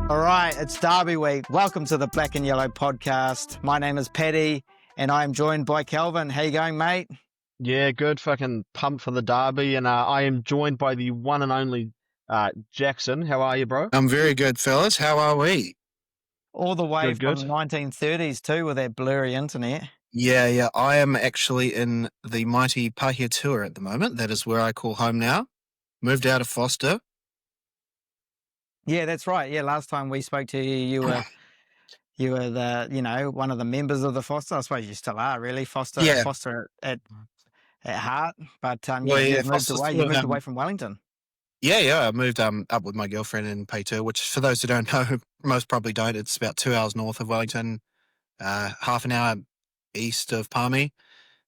All right, it's Derby week. Welcome to the Black and Yellow podcast. My name is Paddy, and I am joined by Kelvin. How you going, mate? Yeah, good. Fucking pumped for the derby, and I am joined by the one and only Jackson. How are you, bro? I'm very good, fellas. How are we? All the way Good, from good. 1930s too, with that blurry internet. Yeah. I am actually in the mighty Pahiatua at the moment. That is where I call home now. Moved out of Foster. Yeah, that's right. Yeah, last time we spoke to you, you were the one of the members of the Foster. I suppose you still are, really. Foster Yeah. at heart. But Well, yeah, you've moved Foster's away. still, You moved away from Wellington. Yeah. I moved up with my girlfriend in Pahiatua, which for those who don't know, most probably don't. It's about 2 hours north of Wellington, half an hour east of Palmy.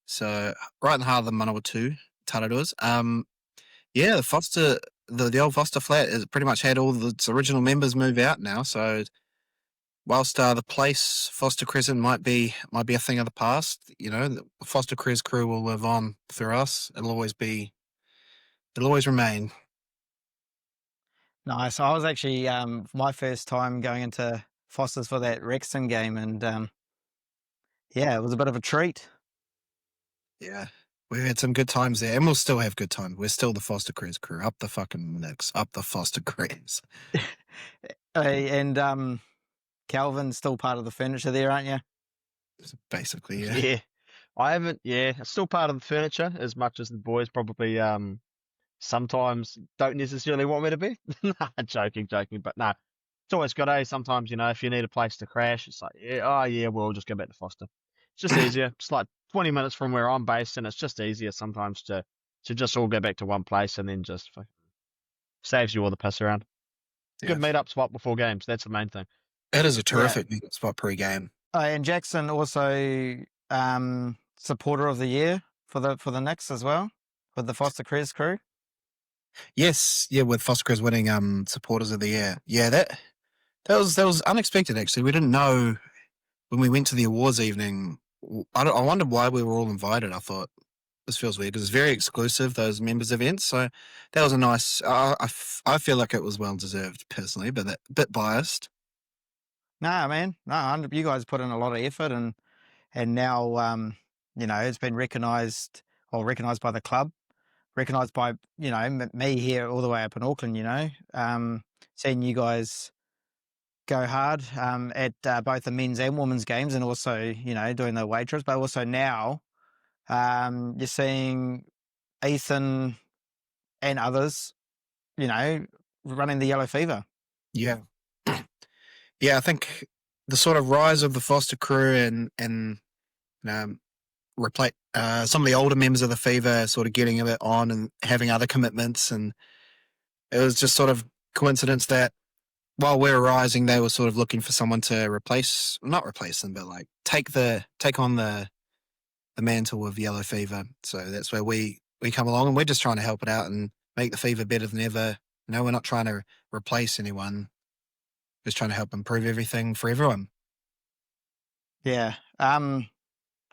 So right in the heart of the Manawatu, Tararus. Yeah, the old Foster flat has pretty much had all its original members move out now. So whilst the place Foster Crescent might be a thing of the past, the Foster Cres Crew will live on through us. It'll always remain. Nice. I was actually my first time going into Foster's for that Rexton game, and it was a bit of a treat. Yeah. We've had some good times there, and we'll still have good times. We're still the Foster Cres Crew. Up the fucking Knicks. Up the Foster Cres. And Kelvin's still part of the furniture there, aren't you? Basically, yeah. Yeah, I haven't. Yeah, it's still part of the furniture as much as the boys probably sometimes don't necessarily want me to be. Nah, joking. But no, it's always good. Sometimes if you need a place to crash, it's like we'll just go back to Foster. It's just easier. It's like 20 minutes from where I'm based, and it's just easier sometimes to just all go back to one place, and then just saves you all the piss around. Good meet-up spot before games. That's the main thing. It is a terrific meet-up spot pre-game. And Jackson also supporter of the year for the Knicks as well with the Foster Cres Crew. Yes, with Foster Cres winning supporters of the year. Yeah, that was unexpected actually. We didn't know when we went to the awards evening. I wondered why we were all invited. I thought this feels weird because it's very exclusive, those members events. So that was a nice. I feel like it was well deserved personally, but a bit biased. Nah, man, no, you guys put in a lot of effort, and now it's been recognised by the club, recognised by me here all the way up in Auckland. Seeing you guys go hard at both the men's and women's games, and also doing the away trips, but also now you're seeing Ethan and others running the Yellow Fever. Yeah. Yeah, I think the sort of rise of the Foster Crew and replace some of the older members of the FIVA sort of getting a bit on and having other commitments, and it was just sort of coincidence that while we were rising, they were sort of looking for someone to not replace them, but like take on the mantle of Yellow Fever. So that's where we come along, and we're just trying to help it out and make the Fever better than ever. No, we're not trying to replace anyone. Just trying to help improve everything for everyone. Yeah.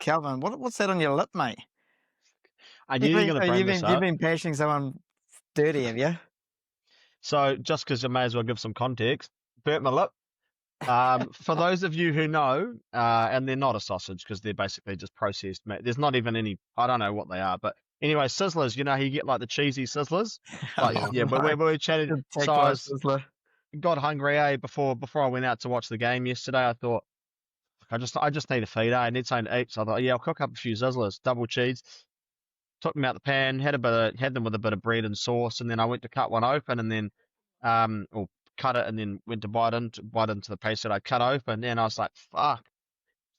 Kelvin, what's that on your lip, mate? I knew you were going to bring this up. You've been bashing someone dirty, have you? So just because I may as well give some context, burnt my lip. For those of you who know, and they're not a sausage because they're basically just processed meat. There's not even any, I don't know what they are, but anyway, sizzlers, how you get like the cheesy sizzlers? Like, but we chatted. So I got hungry, before I went out to watch the game yesterday. I thought, I just need a feed, I need something to eat. So I thought, I'll cook up a few sizzlers, double cheese. Took them out the pan, had them with a bit of bread and sauce, and then I went to cut one open, and then, or cut it, and then went to bite into the piece that I cut open, and I was like, fuck,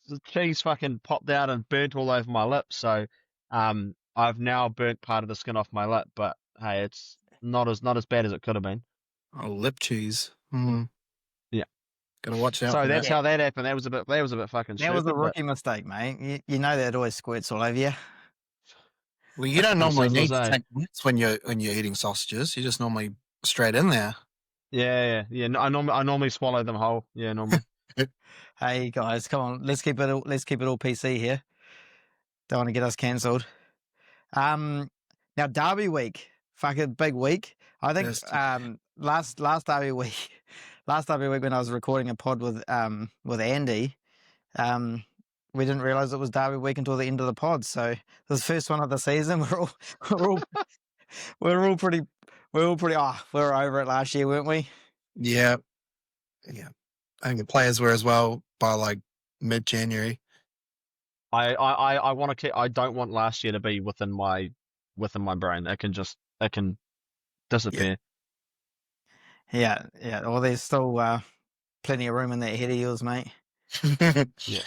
the cheese fucking popped out and burnt all over my lips. So, I've now burnt part of the skin off my lip, but hey, it's not as bad as it could have been. Oh, lip cheese. Yeah. Gotta watch out. So that's how that happened. That was a bit fucking stupid. That was a rookie mistake, mate. You know that always squirts all over you. Well, you don't normally need to take minutes when you're eating sausages. You just normally straight in there. Yeah. I normally swallow them whole. Yeah, normally. Hey guys, come on, let's keep it all PC here. Don't want to get us cancelled. Now Derby week, fucking big week. I think last Derby week, last derby week when I was recording a pod with Andy, we didn't realise it was derby week until the end of the pod. So this first one of the season, we're all pretty. We were over it last year, weren't we? Yeah. I think the players were as well by like mid-January. I want to keep. I don't want last year to be within my brain. It can disappear. Yeah. Well, there's still plenty of room in that head of yours, mate. Yeah.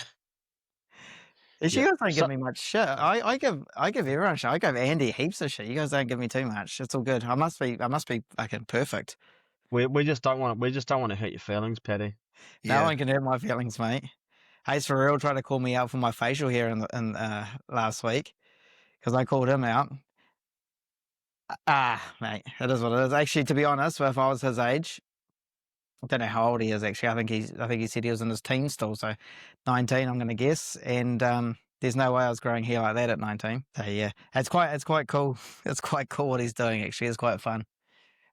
You guys don't give me much shit. I give everyone shit. I give Andy heaps of shit. You guys don't give me too much. It's all good. I must be fucking perfect. We just don't want to hurt your feelings, Paddy. No one can hurt my feelings, mate. Hayes for real tried to call me out for my facial hair in last week because I called him out. Mate, it is what it is. Actually, to be honest, if I was his age, I don't know how old he is. Actually, I think he said he was in his teens still, so 19, I'm going to guess. And there's no way I was growing hair like that at 19. So yeah, it's quite cool. It's quite cool what he's doing. Actually, it's quite fun.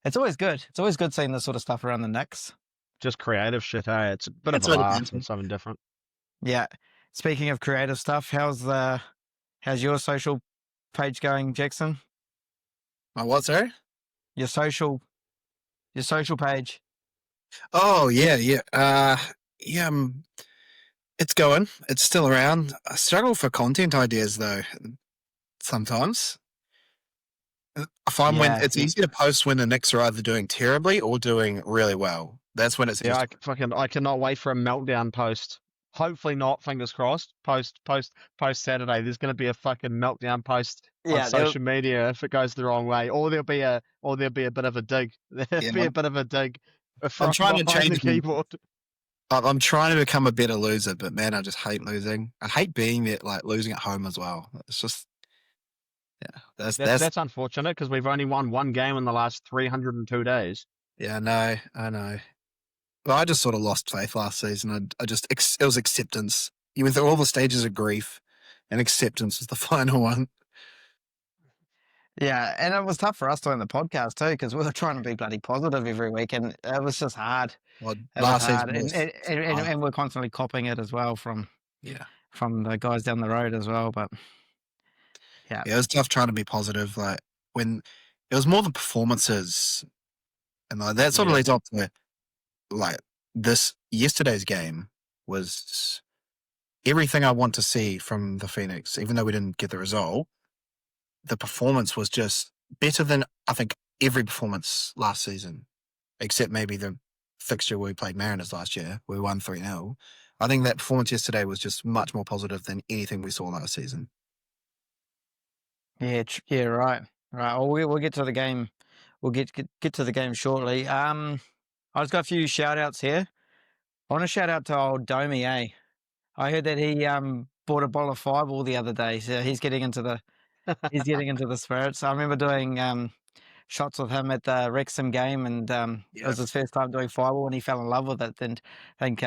It's always good. It's always good seeing this sort of stuff around the Knicks. Just creative shit, hey? It's a bit of a laugh and something different. Yeah. Speaking of creative stuff, how's your social page going, Jackson? My what, sorry? Your social page. Oh, yeah. It's going. It's still around. I struggle for content ideas, though, sometimes. I find when it's easy to post when the Knicks are either doing terribly or doing really well. That's when it's I cannot wait for a meltdown post. Hopefully not, fingers crossed. Post Saturday. There's going to be a fucking meltdown post on social media if it goes the wrong way, or there'll be a bit of a dig. There'll be a bit of a dig. I'm trying to change the keyboard. I'm trying to become a better loser, but man, I just hate losing. I hate being there, like losing at home as well. It's just, that's unfortunate because we've only won one game in the last 302 days. Yeah, I know. But I just sort of lost faith last season. It was acceptance. You went through all the stages of grief, and acceptance was the final one. Yeah, and it was tough for us doing the podcast too because we were trying to be bloody positive every week, and it was just hard. Well, last season was and we're constantly copying it as well from the guys down the road as well. But yeah, it was tough trying to be positive. Like when it was more the performances, and like that sort of leads up to like yesterday's game was everything I want to see from the Phoenix. Even though we didn't get the result, the performance was just better than I think every performance last season, except maybe the fixture where we played Mariners last year. We won 3-0. I think that performance yesterday was just much more positive than anything we saw last season. Yeah, right. Well, we'll get to the game. We'll get to the game shortly. I've just got a few shout outs here. I want to shout out to old Domi, eh? I heard that he bought a bottle of Fireball the other day, so he's getting into the spirits. I remember doing shots with him at the Wrexham game, and it was his first time doing Fireball, and he fell in love with it. And I think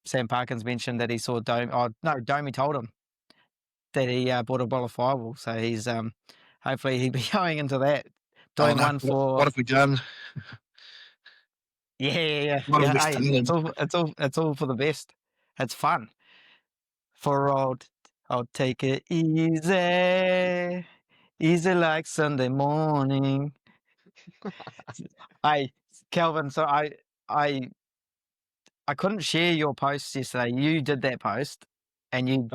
Sam Parkins mentioned that he saw Domi. Oh no, Domi told him that he bought a bottle of Fireball, so he's hopefully he'll be going into that. Doing one for what have we done? Yeah. Hey, it's all for the best. It's fun. For I'll take it easy like Sunday morning. Kelvin, so I couldn't share your post yesterday. You did that post, and you.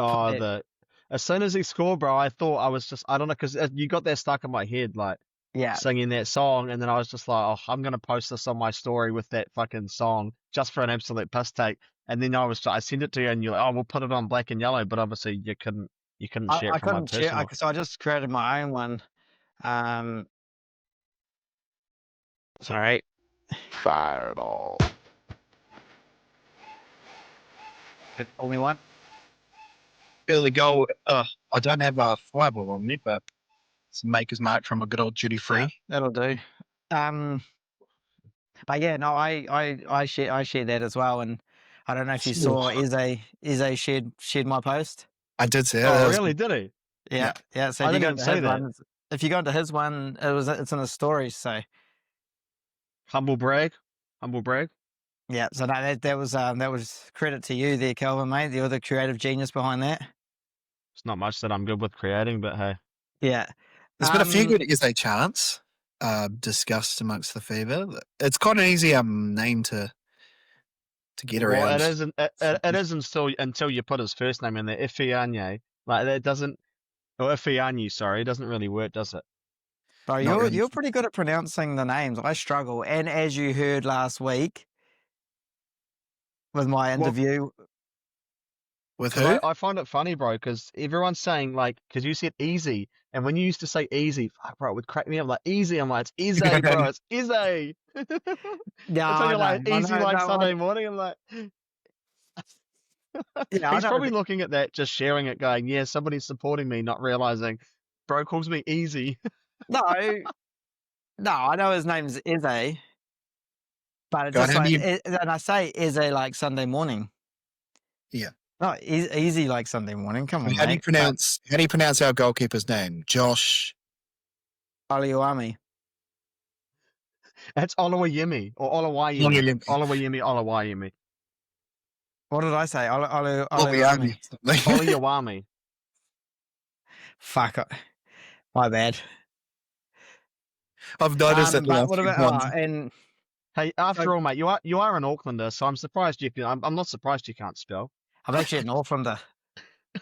As soon as he scored, bro, I thought I don't know, because you got that stuck in my head, like. Yeah, singing that song, and then I was just like, "Oh, I'm gonna post this on my story with that fucking song just for an absolute piss take." And then I sent it to you, and you're like, "Oh, we'll put it on black and yellow," but obviously you couldn't share it from my personal. So I just created my own one. Sorry, Fireball. Only one. Early goal. I don't have a Fireball on me, but. Some Maker's Mark from a good old duty free. That'll do. But yeah, no, I shared that as well, and I don't know if you saw Eze shared my post. I did see it. Oh, really? Did he? Yeah. So I didn't see that. If you go into his one, it's in the stories. So humble brag. Yeah, so no, that was credit to you there, Kelvin, mate. You're the creative genius behind that. It's not much that I'm good with creating, but hey. Yeah. There's been a few good SA chants discussed amongst the FIVA. It's quite an easy name to get around. Well, it isn't until you put his first name in there, Ifianye. Like that doesn't, or Ifianye, sorry, it doesn't really work, does it? Bro, you're pretty good at pronouncing the names. I struggle, and as you heard last week with my interview. With who? I find it funny, bro, because everyone's saying, like, because you said easy, and when you used to say easy, fuck, bro, it would crack me up. Like, easy, I'm like, it's Izzy, bro, it's Izzy. Yeah, until you're like, easy, like no, Sunday morning, I'm like... Yeah, he's probably looking at that, just sharing it, going, yeah, somebody's supporting me, not realizing, bro calls me easy. No, I know his name's Izzy, but it's just like, and I say Izzy like Sunday morning. Yeah. No, easy like Sunday morning. Come on, how do you pronounce our goalkeeper's name? Josh Oliuami. That's Olawayemi or Olawayemi. Olawayemi. What did I say? Oliuami. Olawayemi. Fuck. My bad. I've noticed it. But what about and hey, after all, mate, you are an Aucklander, so I'm surprised you can. I'm not surprised you can't spell. I'm actually an Aucklander.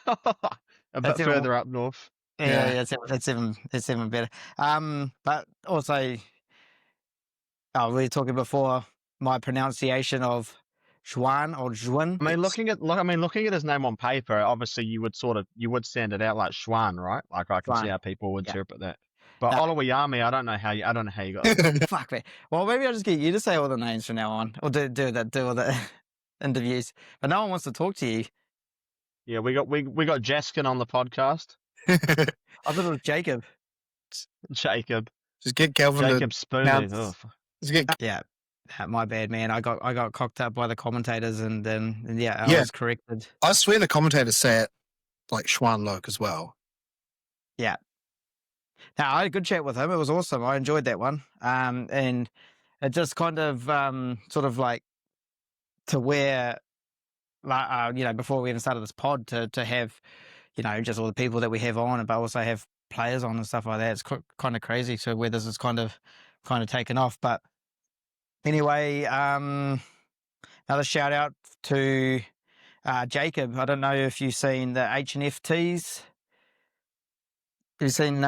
A bit further up north. Yeah, that's even better. But also, we were talking before my pronunciation of Juan or Juan. I mean, looking at his name on paper, obviously you would stand it out like Schwan, right? Like I can see how people would interpret that. But Olawayami, I don't know how you got that. Fuck me. Well, maybe I'll just get you to say all the names from now on, or do all the interviews. But no one wants to talk to you. Yeah, we got Jaskin on the podcast. I thought it was Jacob. Jacob. Just get Kelvin. Jacob Spooney. Yeah, my bad, man. I got cocked up by the commentators, and then I was corrected. I swear the commentators say it like Schwan Loke as well. Yeah. Now, I had a good chat with him. It was awesome. I enjoyed that one. And it just kind of sort of like to where, before we even started this pod, to have, just all the people that we have on, but also have players on and stuff like that. It's kind of crazy. So where this is kind of taken off. But anyway, another shout out to Jacob. I don't know if you've seen the H&F tees. Have you seen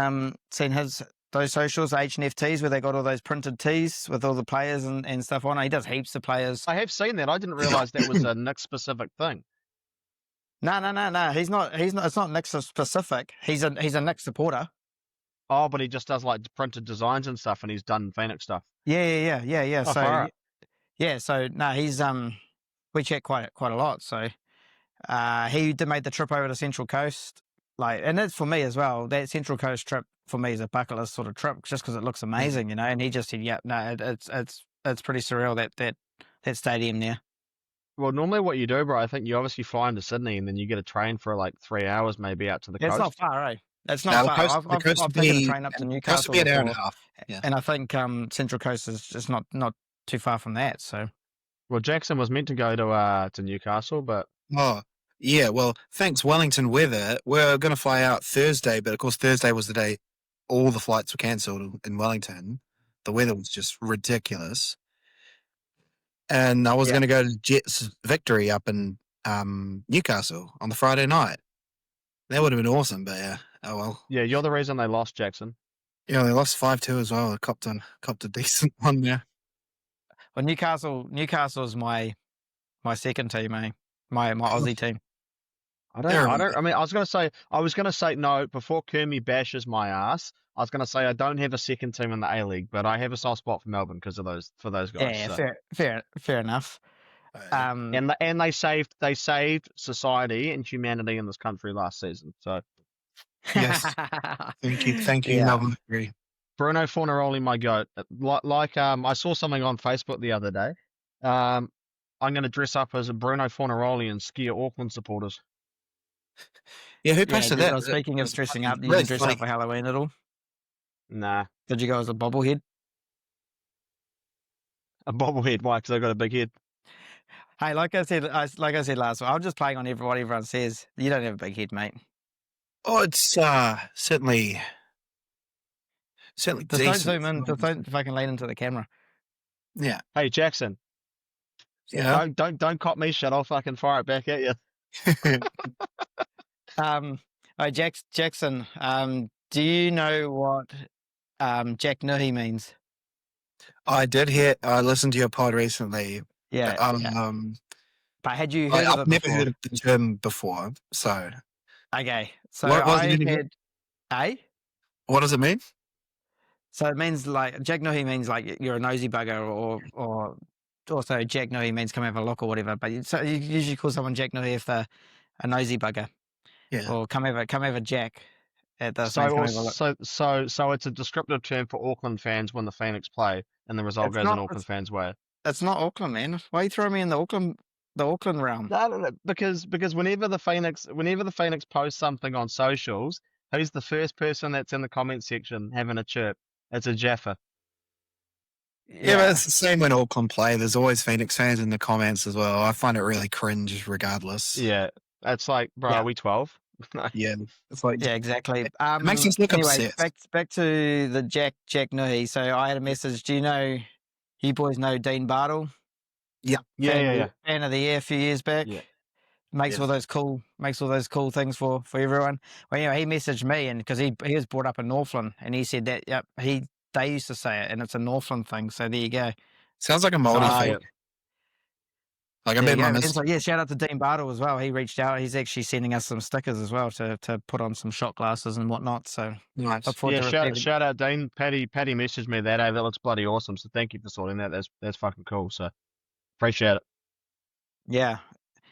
those socials, H&F tees, where they got all those printed tees with all the players and stuff on it? He does heaps of players. I have seen that. I didn't realise that was a Nick specific thing. No. He's not. It's not Nick specific. He's a Nick supporter. Oh, but he just does like printed designs and stuff, and he's done Phoenix stuff. Yeah. Oh, So so no, he's we chat quite a lot. So he made the trip over to Central Coast. And that's for me as well. That Central Coast trip for me is a bucket list sort of trip, just because it looks amazing, And he just said, it's pretty surreal that stadium there. Well, normally what you do, bro, I think you obviously fly into Sydney and then you get a train for like 3 hours, maybe out to the coast. It's not far, eh? It's not far. I've taken a train up to Newcastle. Be an hour and a half. Yeah. And I think Central Coast is just not too far from that. So, well, Jackson was meant to go to Newcastle, but yeah, well, thanks Wellington weather. We're going to fly out Thursday, but of course Thursday was the day all the flights were cancelled in Wellington. The weather was just ridiculous. And I was going to go to Jets Victory up in Newcastle on the Friday night. That would have been awesome, but oh well. Yeah, you're the reason they lost, Jackson. Yeah, they lost 5-2 as well. They copped a decent one there. Well, Newcastle's my second team, eh? My Aussie team. I mean, I was gonna say no before Kermy bashes my ass. I was gonna say I don't have a second team in the A League, but I have a soft spot for Melbourne because of those guys. Yeah, so. fair enough. And they saved society and humanity in this country last season. So yes, thank you, Melbourne. Bruno Fornaroli, my goat. I saw something on Facebook the other day. I'm going to dress up as a Bruno Fornaroli and scare Auckland supporters. Yeah, who posted that? Speaking of dressing up, did you dress up for Halloween at all? Nah. Did you go as a bobblehead? A bobblehead? Why? Because I got a big head. Hey, like I said last week, I'm just playing on what everyone says. You don't have a big head, mate. Oh, it's certainly Just don't decent. zoom in. Just don't fucking lean into the camera. Yeah, Hey, Jackson, yeah. don't cop me shit. I'll fucking fire it back at you. Jackson. Do you know what Jack Nuhi means? I listened to your pod recently. Yeah. But had you heard of I've it never before? heard of the term before. So Okay. So what does it I mean again? had What does it mean? So it means like Jack Nuhi means like you're a nosy bugger, or also Jack Nuhi means come have a look or whatever. But so you usually call someone Jack Nuhi if they're a nosy bugger, Yeah. or come have a Jack. At the So, means come have a look. so it's a descriptive term for Auckland fans when the Phoenix play, and the result It's goes not- in Auckland fans' way. It's not Auckland, man. Why are you throwing me in the Auckland realm? No, because whenever the Phoenix posts something on socials, who's the first person that's in the comment section having a chirp? It's a Jaffa. Yeah, but it's the same when Auckland play. There's always Phoenix fans in the comments as well. I find it really cringe regardless. Yeah, it's like, bro, Yeah. are we 12? Yeah. It's like, Yeah, exactly. it makes us look anyway, upset. back to the Jack Nuhi. So I had a message. Do you boys know Dean Bartle? Yeah. Fan of the year a few years back. Yeah. Makes all those cool things for everyone. Well, he messaged me, and because he was brought up in Northland, and he said that they used to say it, and it's a Northland thing. So there you go. Sounds like a Māori Ah, thing. yeah. Like I There bet you my go. miss. And so, shout out to Dean Bartle as well. He reached out. He's actually sending us some stickers as well to put on some shot glasses and whatnot. So Nice. look forward to receiving. Shout out Dean. Patty messaged me that. Hey, that looks bloody awesome. So thank you for sorting that. That's fucking cool. So appreciate it. Yeah,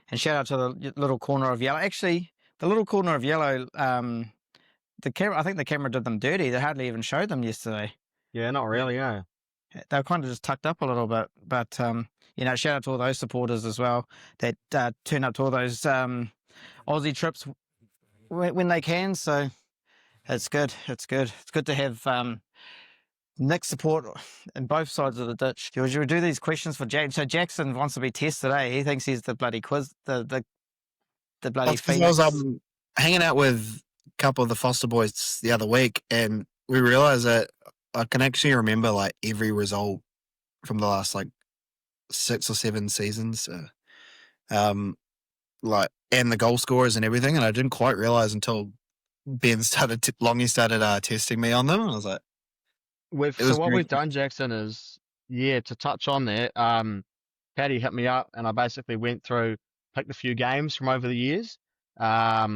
and shout out to the little corner of yellow. Actually, the little corner of yellow. The camera. I think the camera did them dirty. They hardly even showed them yesterday. Yeah, not really. Yeah. They were kind of just tucked up a little bit. But shout out to all those supporters as well that turn up to all those Aussie trips when they can. So it's good. It's good. It's good to have Nick support in both sides of the ditch. George, you would do these questions for Jack. So Jackson wants to be tested today. He thinks he's the bloody quiz, the bloody That's 'cause Phoenix. I was hanging out with a couple of the Foster boys the other week, and we realized that I can actually remember like every result from the last like 6 or 7 seasons, like and the goal scorers and everything. And I didn't quite realize until Ben started Longy started testing me on them. And I was like, What very we've done, Jackson, is to touch on that. Patty hit me up, and I basically went through, picked a few games from over the years. I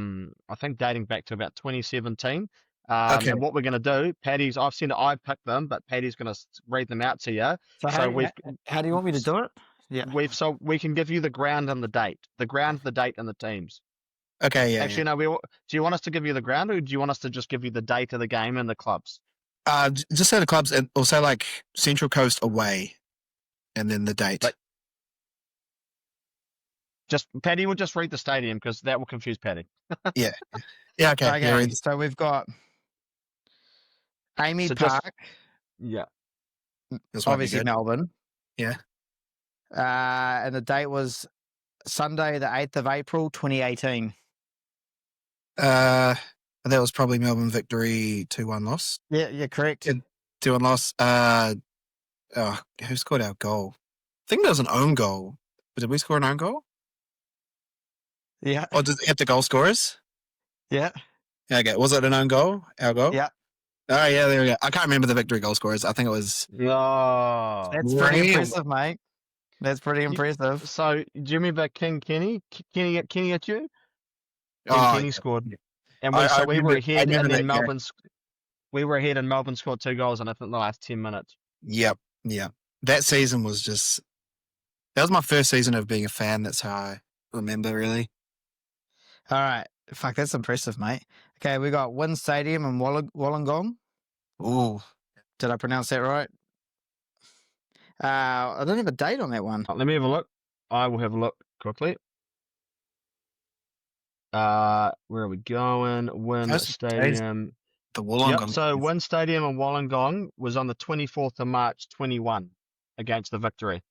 think dating back to about 2017. Okay. And what we're going to do, I've seen it, I picked them, but Patty's going to read them out to you. So how do you want me to do it? Yeah. So we can give you the ground and the date, the date, and the teams. Okay, yeah. Actually, no. Do you want us to give you the ground, or do you want us to just give you the date of the game and the clubs? Just say the clubs, and also like Central Coast away, and then the date. But Patty will just read the stadium because that will confuse Patty. Yeah. Okay. Okay. So we've got Amy Park. Yeah. This might be Obviously good. Melbourne. Yeah. And the date was Sunday, the 8th of April, 2018. That was probably Melbourne victory 2-1 loss. Yeah, correct. 2-1 loss. Who scored our goal? I think there was an own goal. Did we score an own goal? Yeah. Or did it have the goal scorers? Yeah. Okay. Was it an own goal? Our goal? Yeah. Oh, yeah, there we go. I can't remember the victory goal scorers. I think it was. No. That's pretty impressive, mate. That's pretty impressive. So, do you remember King Kenny? Kenny at you? Kenny scored. And we were ahead, and then we were ahead, and Melbourne scored 2 goals in I think the last 10 minutes. Yep. Yeah. That season was just. That was my first season of being a fan. That's how I remember, really. All right. Fuck, that's impressive, mate. Okay, we got Wynn Stadium in Wollongong. Ooh. Did I pronounce that right? I don't have a date on that one. Let me have a look. I will have a look quickly. Where are we going? Wynn Stadium. The Wollongong. Yep, so Wynn Stadium in Wollongong was on the 24th of March, 21, against the Victory.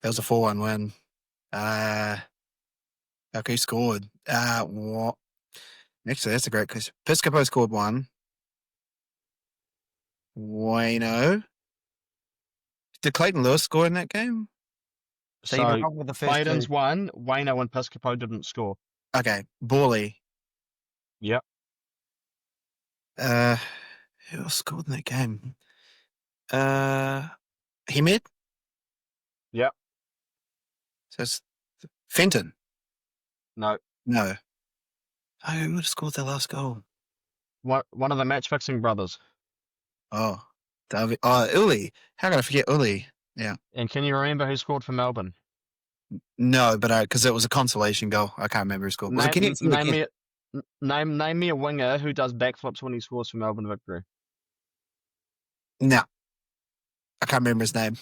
That was a 4-1 win. Okay, scored. What? Actually, that's a great question. Piscopo scored 1. Wayno. Did Clayton Lewis score in that game? So you So were wrong with the first Clayton's two. won. Wayno and Piscopo didn't score. Okay, Borley. Yep. Who else scored in that game? Hemed? Yep. So it's Fenton. No. No. Oh, who would have scored their last goal? One of the match fixing brothers. Oh, David. Oh, Uli. How can I forget Uli? Yeah. And can you remember who scored for Melbourne? No, but because it was a consolation goal. I can't remember who scored. Was it Kenneth? Name me a winger who does backflips when he scores for Melbourne victory. No. I can't remember his name.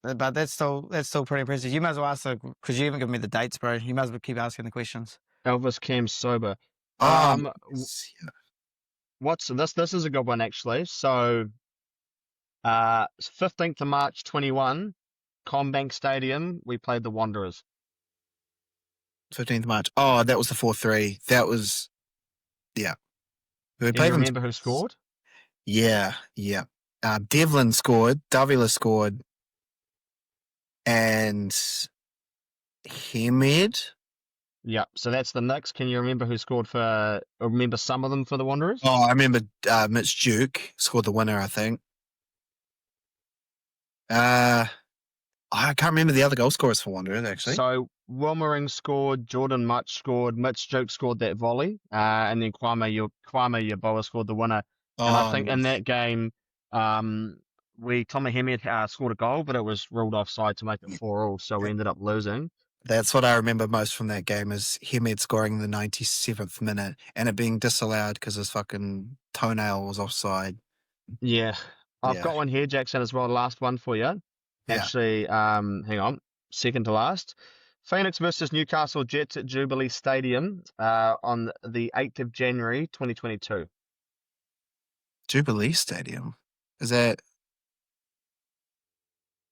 But that's still pretty impressive. You might as well ask because you haven't given me the dates, bro. You might as well keep asking the questions. Elvis Cam Sober. Yes, yeah. What's this? This is a good one actually. So, 15th of March 21, Combank Stadium. We played the Wanderers. 15th of March. Oh, that was the 4-3. That was, yeah. We Do you remember who scored? Yeah. Devlin scored. Davila scored. And Hemed. Yeah, so that's the Knicks. Can you remember who scored or remember some of them for the Wanderers? Oh, I remember Mitch Duke scored the winner, I think. I can't remember the other goal scorers for Wanderers, actually. So Wilmering scored, Jordan Much scored, Mitch Duke scored that volley, and then Kwame Yeboah scored the winner. And I think in that game, Tommy Hemed scored a goal, but it was ruled offside to make it 4-4, so we ended up losing. That's what I remember most from that game is Hemed scoring in the 97th minute and it being disallowed because his fucking toenail was offside. Yeah. I've got one here, Jackson, as well. Last one for you. Yeah. Actually, hang on. Second to last. Phoenix versus Newcastle Jets at Jubilee Stadium on the 8th of January, 2022. Jubilee Stadium? Is that...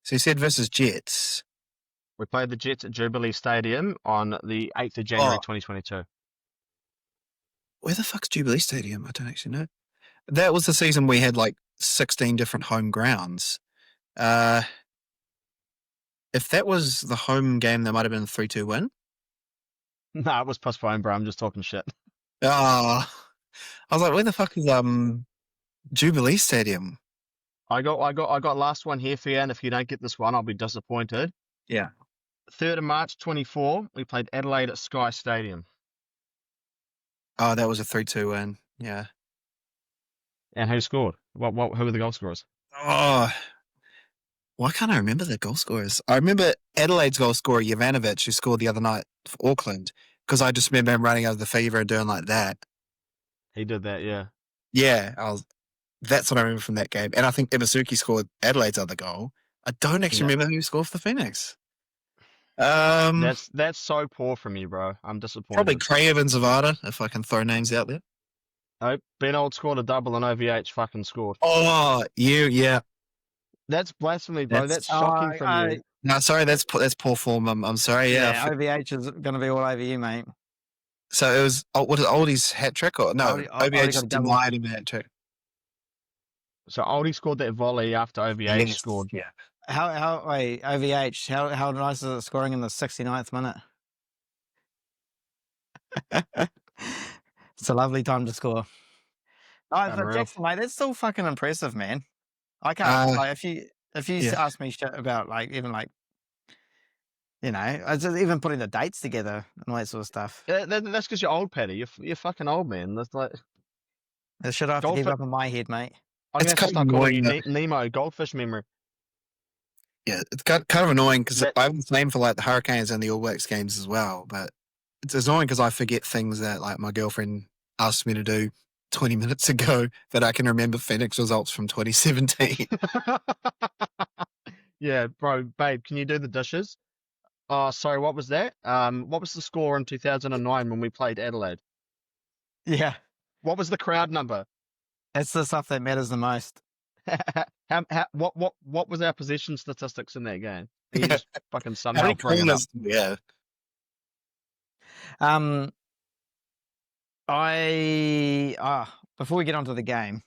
So you said versus Jets? We played the Jets at Jubilee Stadium on the 8th of January, 2022. Where the fuck's Jubilee Stadium? I don't actually know. That was the season we had like 16 different home grounds. If that was the home game, that might have been a 3-2 win. No, it was postponed, bro. I'm just talking shit. I was like, where the fuck is Jubilee Stadium? I got last one here for you, and if you don't get this one, I'll be disappointed. Yeah. 3rd of March 24, we played Adelaide at Sky Stadium. Oh, that was a 3-2 win. Yeah. And who scored? Who were the goal scorers? Oh, why can't I remember the goal scorers? I remember Adelaide's goal scorer, Jovanovic, who scored the other night for Auckland, because I just remember him running over the FIVA and doing like that. He did that, yeah. Yeah, that's what I remember from that game. And I think Ibasuki scored Adelaide's other goal. I don't actually remember who scored for the Phoenix. That's so poor from you, bro. I'm disappointed. Probably Craven and Zavada, if I can throw names out there. Oh, Ben Old scored a double and OVH fucking scored. Oh, yeah. That's blasphemy, bro. That's shocking from you. No, sorry, that's poor form. I'm sorry. Yeah, OVH is going to be all over you, mate. So it was what is Oldie's hat trick or no? OVH denied him a hat trick. So Oldie scored that volley after OVH scored. Yeah. OVH, how nice is it scoring in the 69th minute? It's a lovely time to score. No, Jackson, mate, that's still fucking impressive, man. I can't if you ask me shit about even putting the dates together and all that sort of stuff. That's because you're old, Paddy. You're fucking old, man. That's like the shit I have to keep up in my head, mate. I'm going to start calling you Nemo, goldfish memory. Yeah, it's kind of annoying because I have the name for like the Hurricanes and the All Blacks games as well, but it's annoying because I forget things that like my girlfriend asked me to do 20 minutes ago that I can remember Phoenix results from 2017. Yeah, bro, babe, can you do the dishes? Oh, sorry, what was that? What was the score in 2009 when we played Adelaide? Yeah. What was the crowd number? That's the stuff that matters the most. What was our possession statistics in that game? You just fucking How somehow many bring it up. corners do we have? Before we get onto the game,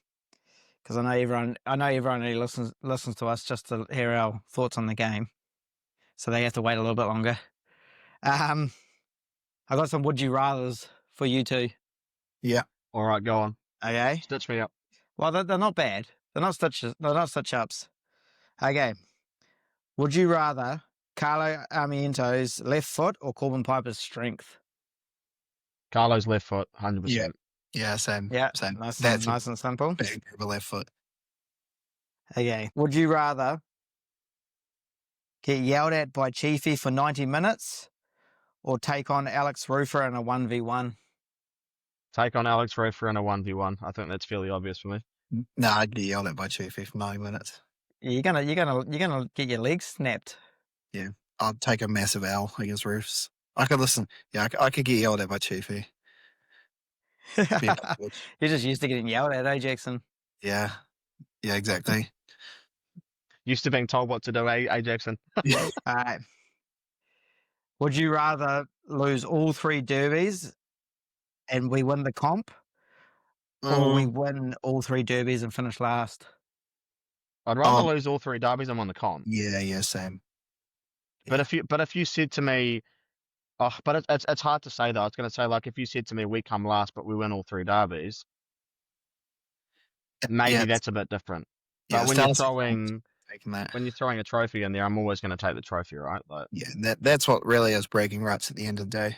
because I know everyone only listens to us just to hear our thoughts on the game, so they have to wait a little bit longer. I got some would you rather's for you two. Yeah. All right, go on. Okay. Stitch me up. Well, they're not bad. They're not stitch ups. Okay. Would you rather Carlo Armiento's left foot or Corbin Piper's strength? Carlo's left foot, 100%. Yeah, same. Yeah, Same. nice That's and simple. big of a left foot. Okay. Would you rather get yelled at by Chiefy for 90 minutes or take on Alex Rufer in a 1v1? Take on Alex Rufer in a 1v1. I think that's fairly obvious for me. No, I'd get yelled at by Chiefy for 90 minutes. You're gonna get your legs snapped. Yeah, I'd take a massive L against Roofs. I could listen. Yeah, I could get yelled at by Chiefy. You're just used to getting yelled at, eh, Jackson? Yeah, exactly. Used to being told what to do, eh, Jackson? Yeah. All right. Would you rather lose all 3 derbies and we win the comp, or we win all 3 derbies and finish last? I'd rather lose all 3 derbies and win the comp. Yeah, same. But if you said to me, but it's hard to say though. I was going to say, like, if you said to me we come last but we win all 3 derbies, maybe that's a bit different. But when you're throwing a trophy in there, I'm always going to take the trophy, right? Like, yeah, that's what really is bragging rights at the end of the day.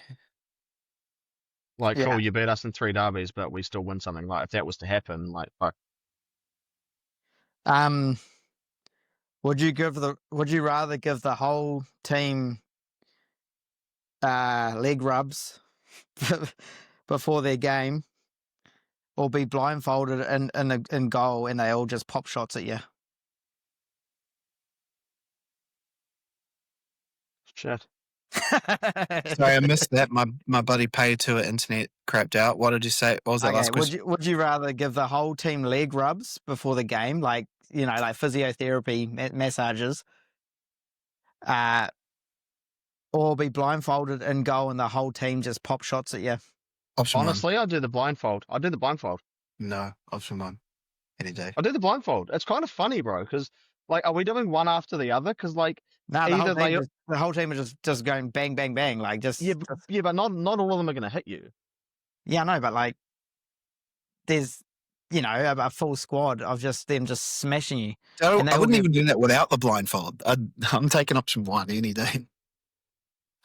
Like, cool, you beat us in 3 derbies, but we still win something. Like, if that was to happen, like, fuck. Would you rather give the whole team leg rubs before their game, or be blindfolded in goal and they all just pop shots at you? Shit. Sorry, I missed that. My buddy paid to it. Internet crapped out. What did you say? What was that last question? Would you rather give the whole team leg rubs before the game, like physiotherapy massages, or be blindfolded in goal and the whole team just pop shots at you? Honestly, I'll do the blindfold. No, option 1. Any day. I'll do the blindfold. It's kind of funny, bro, because, like, are we doing one after the other? Because, like, no, the whole team is just going bang, bang, bang, like just but not all of them are going to hit you. Yeah, I know, but like, there's a full squad of them just smashing you. I wouldn't even do that without the blindfold. I'm taking option 1 any day.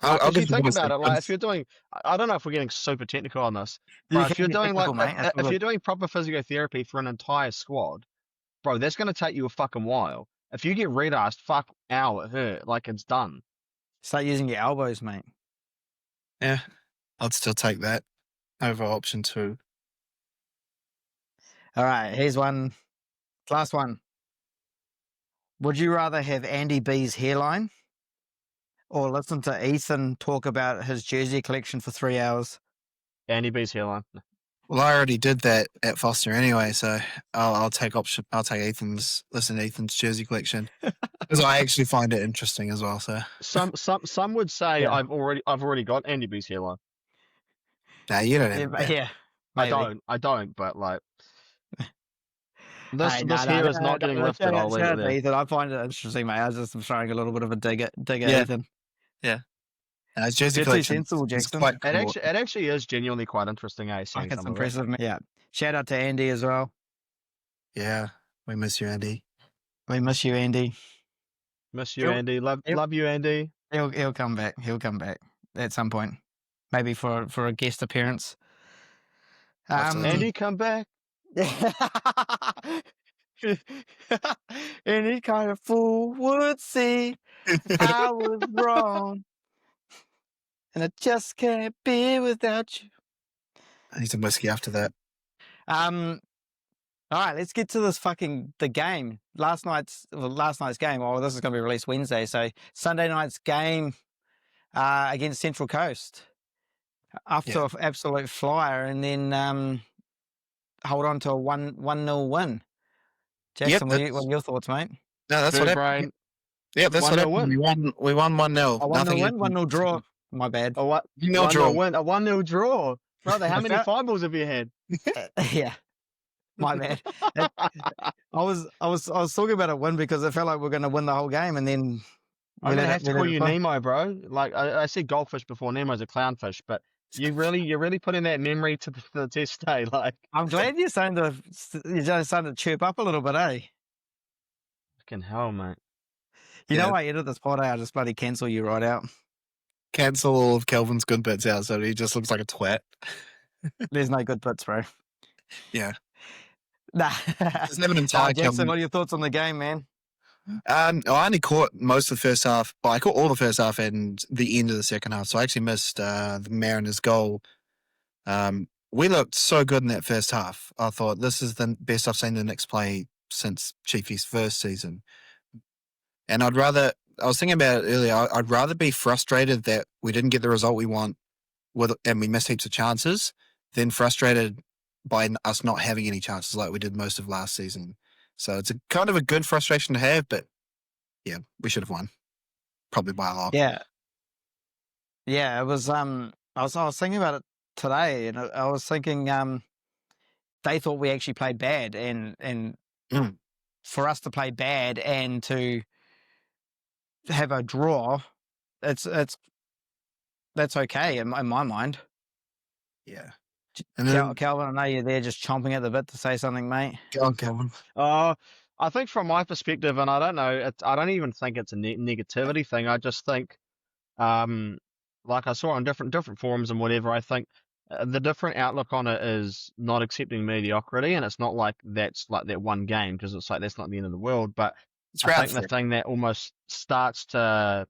I'll just think about it. Like, if you're doing, I don't know if we're getting super technical on this, but if you're doing if you're doing proper physiotherapy for an entire squad, bro, that's going to take you a fucking while. If you get red-assed, ow, it hurt. Like, it's done. Start using your elbows, mate. Yeah, I'd still take that over option 2. All right, here's one. Last one. Would you rather have Andy B's hairline or listen to Ethan talk about his jersey collection for 3 hours? Andy B's hairline. Well, I already did that at Foster anyway, so I'll take Ethan's jersey collection because I actually find it interesting as well. So some would say I've already got Andy B's hairline. No, you don't have that. Yeah, I don't, but like this hair is not getting lifted. I'll leave it there. Ethan, I find it interesting, mate. I was just showing a little bit of a dig at Ethan. Yeah. His jersey collection sensible, Jackson. quite cool. It actually is genuinely quite interesting, eh? It's impressive, man. Yeah. Shout out to Andy as well. Yeah. We miss you, Andy. We miss you, Andy. Miss you, Andy. Love you, Andy. He'll come back. He'll come back at some point. Maybe for a guest appearance. Andy, come back. Any kind of fool would see I was wrong. And I just can't be without you. I need some whiskey after that. All right, let's get to the game. Last night's game. Well, this is going to be released Wednesday, so Sunday night's game against Central Coast. Up to an absolute flyer, and then hold on to a 1-0 win. Jackson, what are your thoughts, mate? No, that's what happened. Yeah, that's what 1-0 happened. win. We won 1-0. A 1-0 win, 1-0 draw. My bad. A what? 1-0 1-0 draw. win. A 1-0 draw. Brother, how I many felt- finals have you had? yeah, my bad. I was talking about a win because I felt like we are going to win the whole game, and then I'm gonna have to call you fly. Nemo, bro. Like I said, goldfish before. Nemo's a clownfish, but you're really putting that memory to the test today. Like, I'm glad you're starting to chirp up a little bit, eh? fucking hell, mate. You Yeah. know, I edit this pod out, I'll just bloody cancel you right out. Cancel all of Kelvin's good bits out, so he just looks like a twat. There's no good bits, bro. Yeah. Nah. There's never an entire Jackson, Kelvin. what are your thoughts on the game, man? I only caught most of the first half, but I caught all the first half and the end of the second half, so I actually missed the Mariners' goal. We looked so good in that first half. I thought this is the best I've seen the Knicks play since Chiefy's first season. And I was thinking about it earlier, I'd rather be frustrated that we didn't get the result we want and we missed heaps of chances than frustrated by us not having any chances like we did most of last season. So it's a kind of a good frustration to have, but yeah, we should have won. Probably by a lot. Yeah. Yeah, it was I was thinking about it today, and I was thinking they thought we actually played bad, and for us to play bad and to have a draw, that's okay in my mind. Yeah. And then, Kelvin, I know you're there just chomping at the bit to say something, mate. go on, Kelvin. I think from my perspective, and I don't know, I don't even think it's a negativity thing. I just think, like I saw on different forums and whatever, I think the different outlook on it is not accepting mediocrity, and it's not like that's like that one game, because it's like that's not the end of the world. But It's I round think the 3. thing that almost starts to,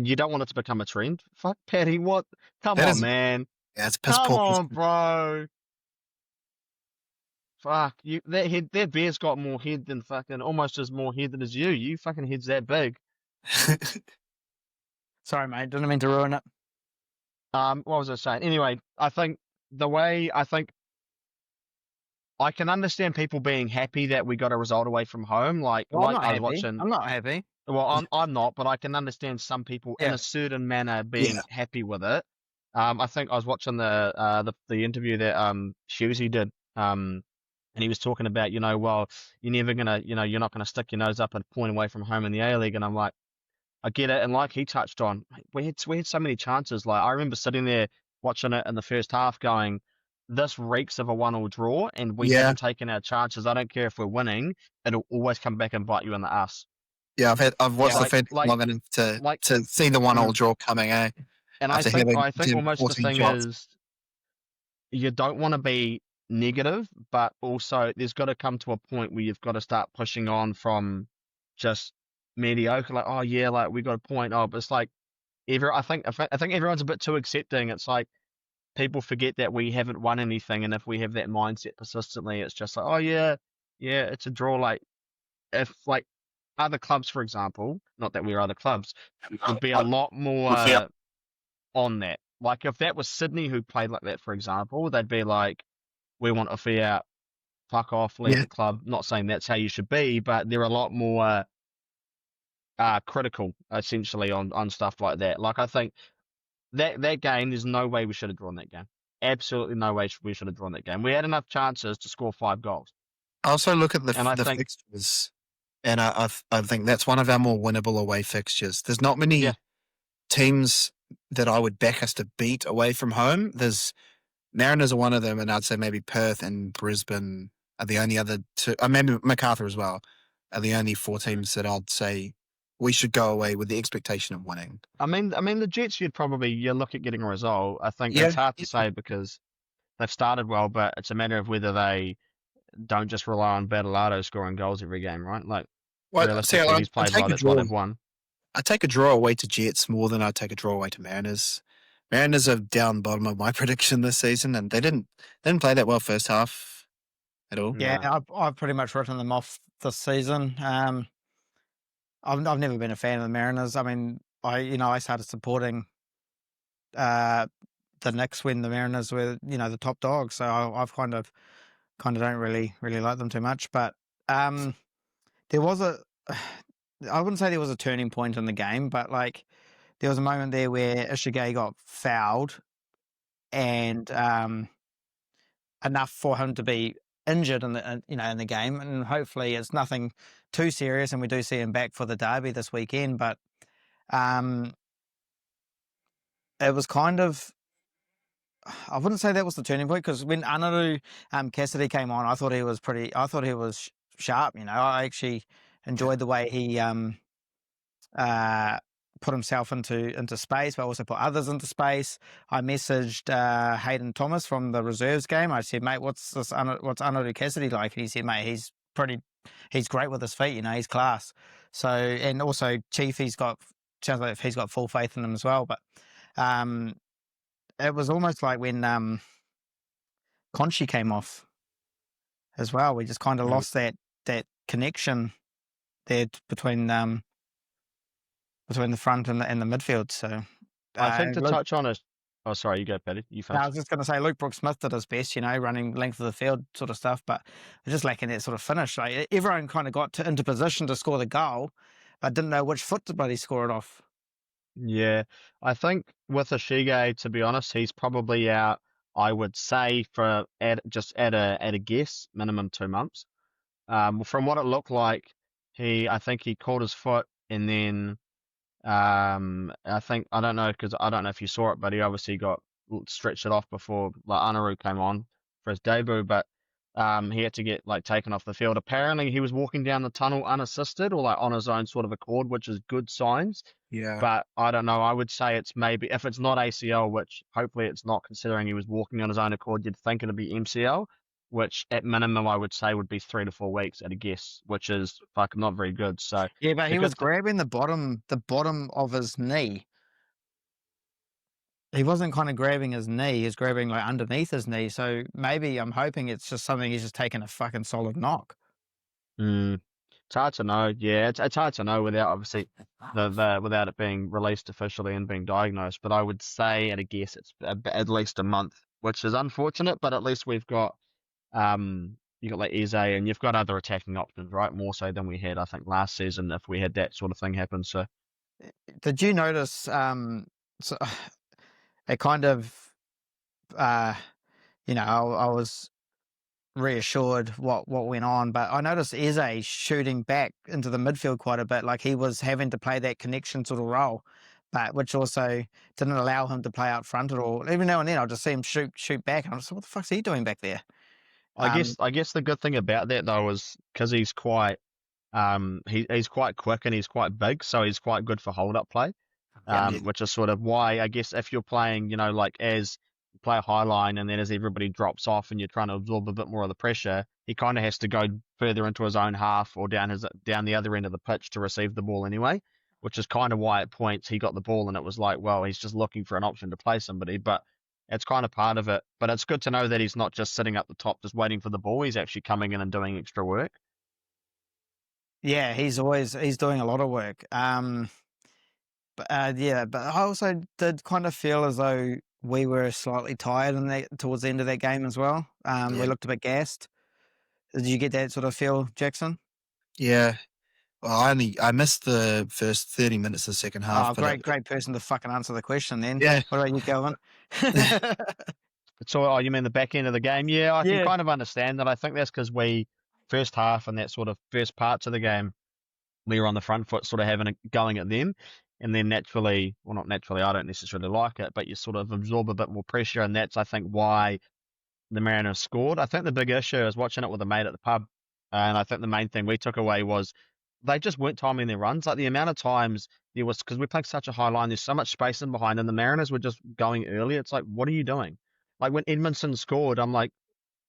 you don't want it to become a trend. Fuck, Patty, what? Come That on, is- man. Yeah, it's piss Come poor. on, bro. Fuck, that bear's got more head than fucking, almost as more head than as you. You fucking head's that big. Sorry, mate. Didn't mean to ruin it. What was I saying? Anyway, I think I can understand people being happy that we got a result away from home. Like, Well, I'm like not I was happy. watching. I'm not happy. Well, I'm not, but I can understand some people in Yeah. a certain manner being Yeah. happy with it. I think I was watching the interview that Shusey did. And he was talking about, well, you're never gonna, you're not gonna stick your nose up and point away from home in the A League. And I'm like, I get it. And like he touched on, we had so many chances. Like I remember sitting there watching it in the first half, going, this reeks of a 1-1 draw, and we Yeah. haven't taken our chances. I don't care if we're winning; it'll always come back and bite you in the ass. Yeah, I've watched Yeah, the Fed like- long enough to like- see the 1-1 draw coming, eh? And I After think having almost the 14 thing shots. is, you don't want to be negative, but also there's got to come to a point where you've got to start pushing on from just mediocre. Like, oh yeah, like we got a point. Oh, but it's like I think everyone's a bit too accepting. It's like people forget that we haven't won anything, and if we have that mindset persistently, it's just like, oh yeah, it's a draw. Like if like other clubs, for example, not that we're other clubs, would be a lot more on that. Like if that was Sydney who played like that, for example, they'd be like, we want a fee out, fuck off, leave Yeah. the club. Not saying that's how you should be, but they're a lot more critical, essentially, on stuff like that. Like I think that game, there's no way we should have drawn that game. Absolutely no way we should have drawn that game. We had enough chances to score 5 goals. I also look at And I the think- fixtures, and I think that's one of our more winnable away fixtures. There's not many Yeah. teams that I would back us to beat away from home. There's Mariners are one of them, and I'd say maybe Perth and Brisbane are the only other two. Maybe MacArthur as well are the only 4 teams that I'd say we should go away with the expectation of winning. I mean, the Jets, you look at getting a result. I think Yeah. it's hard to say because they've started well, but it's a matter of whether they don't just rely on Battleado scoring goals every game, right? Like, realistically, he's played well, that's why they've won. I take a draw away to Jets more than I take a draw away to Mariners. Mariners are down bottom of my prediction this season, and they didn't play that well first half at all. Yeah, I've pretty much written them off this season. I've never been a fan of the Mariners. I mean, I started supporting the Knicks when the Mariners were the top dogs. So I've kind of don't really like them too much. But there was I wouldn't say there was a turning point in the game, but like there was a moment there where Ishigay got fouled and enough for him to be injured in the game, and hopefully it's nothing too serious, and we do see him back for the derby this weekend. But it was kind of, I wouldn't say that was the turning point, because when Anaru Cassidy came on, I thought he was sharp. I actually enjoyed the way he put himself into space, but also put others into space. I messaged Hayden Thomas from the reserves game. I said, mate, what's Anaru Cassidy like? And he said, mate, he's great with his feet. He's class. So, and also Chief, sounds like he's got full faith in him as well. But it was almost like when Conchi came off as well. We just kind of lost that connection there between the front and the midfield. So I think to touch on it. Oh, sorry, you go, Paddy. You finish. I was just going to say Luke Brooks-Smith did his best, running length of the field sort of stuff, but just lacking that sort of finish. Like everyone kind of got into position to score the goal, but didn't know which foot to bloody score it off. Yeah, I think with Ishige, to be honest, he's probably out. I would say at a guess, minimum 2 months. From what it looked like, I think he caught his foot, and then I don't know if you saw it, but he obviously got stretched it off before like Anaru came on for his debut, but he had to get like taken off the field. Apparently, he was walking down the tunnel unassisted or like on his own sort of accord, which is good signs. Yeah. But I don't know. I would say it's maybe, if it's not ACL, which hopefully it's not, considering he was walking on his own accord, you'd think it'd be MCL, which at minimum I would say would be 3 to 4 weeks at a guess, which is fucking not very good. So yeah, but he was grabbing the bottom of his knee. He wasn't kind of grabbing his knee; he was grabbing like underneath his knee. So maybe I'm hoping it's just something he's just taking a fucking solid knock. It's hard to know. Yeah, it's hard to know without obviously without it being released officially and being diagnosed. But I would say at a guess it's at least a month, which is unfortunate. But at least we've got you got like Eze, and you've got other attacking options, right? More so than we had, I think, last season if we had that sort of thing happen. So, did you notice? So it kind of, I was reassured what went on, but I noticed Eze shooting back into the midfield quite a bit, like he was having to play that connection sort of role, but which also didn't allow him to play out front at all. Even now and then I'll just see him shoot back, and I'm just, what the fuck's he doing back there? I guess the good thing about that though is because he's quite he's quite quick and he's quite big, so he's quite good for hold up play. Which is sort of why I guess if you're playing, like as you play a high line and then as everybody drops off and you're trying to absorb a bit more of the pressure, he kind of has to go further into his own half or down the other end of the pitch to receive the ball anyway, which is kind of why at points he got the ball and it was like, well, he's just looking for an option to play somebody, but it's kind of part of it. But it's good to know that he's not just sitting up the top just waiting for the ball. He's actually coming in and doing extra work. Yeah, he's doing a lot of work. But I also did kind of feel as though we were slightly tired towards the end of that game as well. We looked a bit gassed. Did you get that sort of feel, Jackson? Yeah. Well, I missed the first 30 minutes of the second half. Oh, great person to fucking answer the question then. Yeah. What about you, Kelvin? So, you mean the back end of the game? Yeah, I can kind of understand that. I think that's because first half and that sort of first parts of the game, we were on the front foot sort of having a going at them. And then naturally, well, not naturally, I don't necessarily like it, but you sort of absorb a bit more pressure. And that's, I think, why the Mariners scored. I think the big issue, I was watching it with a mate at the pub, and I think the main thing we took away was they just weren't timing their runs. Like the amount of times there was, because we're playing such a high line, there's so much space in behind, and the Mariners were just going early. It's like, what are you doing? Like when Edmondson scored, I'm like,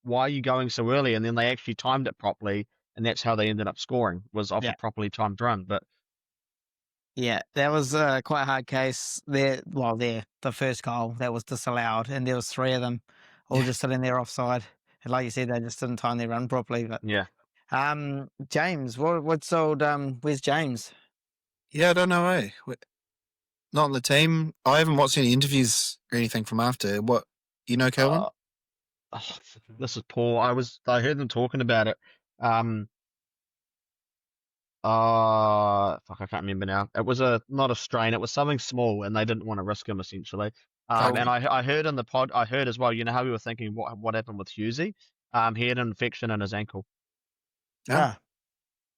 why are you going so early? And then they actually timed it properly, and that's how they ended up scoring, was off a properly timed run. But yeah, that was quite a hard case there. Well, the first goal that was disallowed, and there was 3 of them all just sitting there offside. And like you said, they just didn't time their run properly. But yeah. James, what's old? Where's James? Yeah, I don't know. Not on the team. I haven't watched any interviews or anything from after. What, Kelvin? This is poor. I heard them talking about it. Fuck, I can't remember now. It was not a strain. It was something small, and they didn't want to risk him essentially. Okay. And I heard in the pod, I heard as well. You know how we were thinking what happened with Husey? He had an infection in his ankle. Yeah.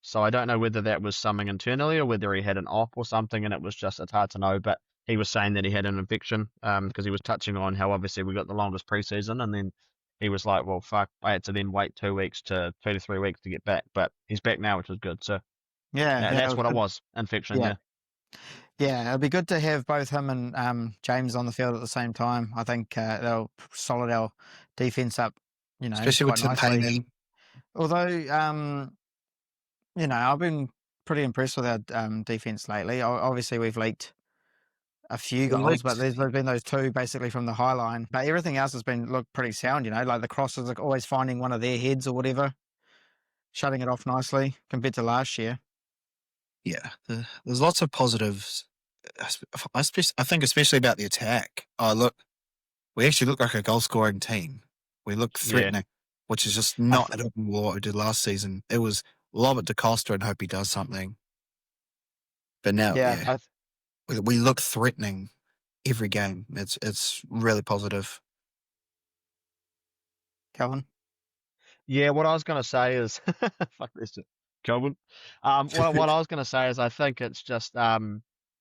So I don't know whether that was something internally or whether he had an op or something, and it's hard to know. But he was saying that he had an infection, because he was touching on how obviously we got the longest preseason, and then he was like, well, fuck, I had to then wait 2 to 3 weeks to get back, but he's back now, which is good. So Yeah, that's what it good. was, infection. Yeah. Yeah. Yeah, it'd be good to have both him and James on the field at the same time. I think they'll solid our defense up, Especially with quite Tim Payne nicely. in. Although, I've been pretty impressed with our defense lately. Obviously, we've leaked a few We goals, leaked- but there's been those two basically from the high line. But everything else has been looked pretty sound. Like the crosses are always finding one of their heads or whatever, shutting it off nicely compared to last year. Yeah, there's lots of positives. I think especially about the attack. Oh, look, we actually look like a goal-scoring team. We look threatening, which is just not at all what we did last season. It was lob it to Costa and hope he does something. But now, Yeah. we look threatening every game. It's really positive. Kelvin. Yeah, what I was gonna say is, fuck this, Kelvin. What I was gonna say is, I think it's just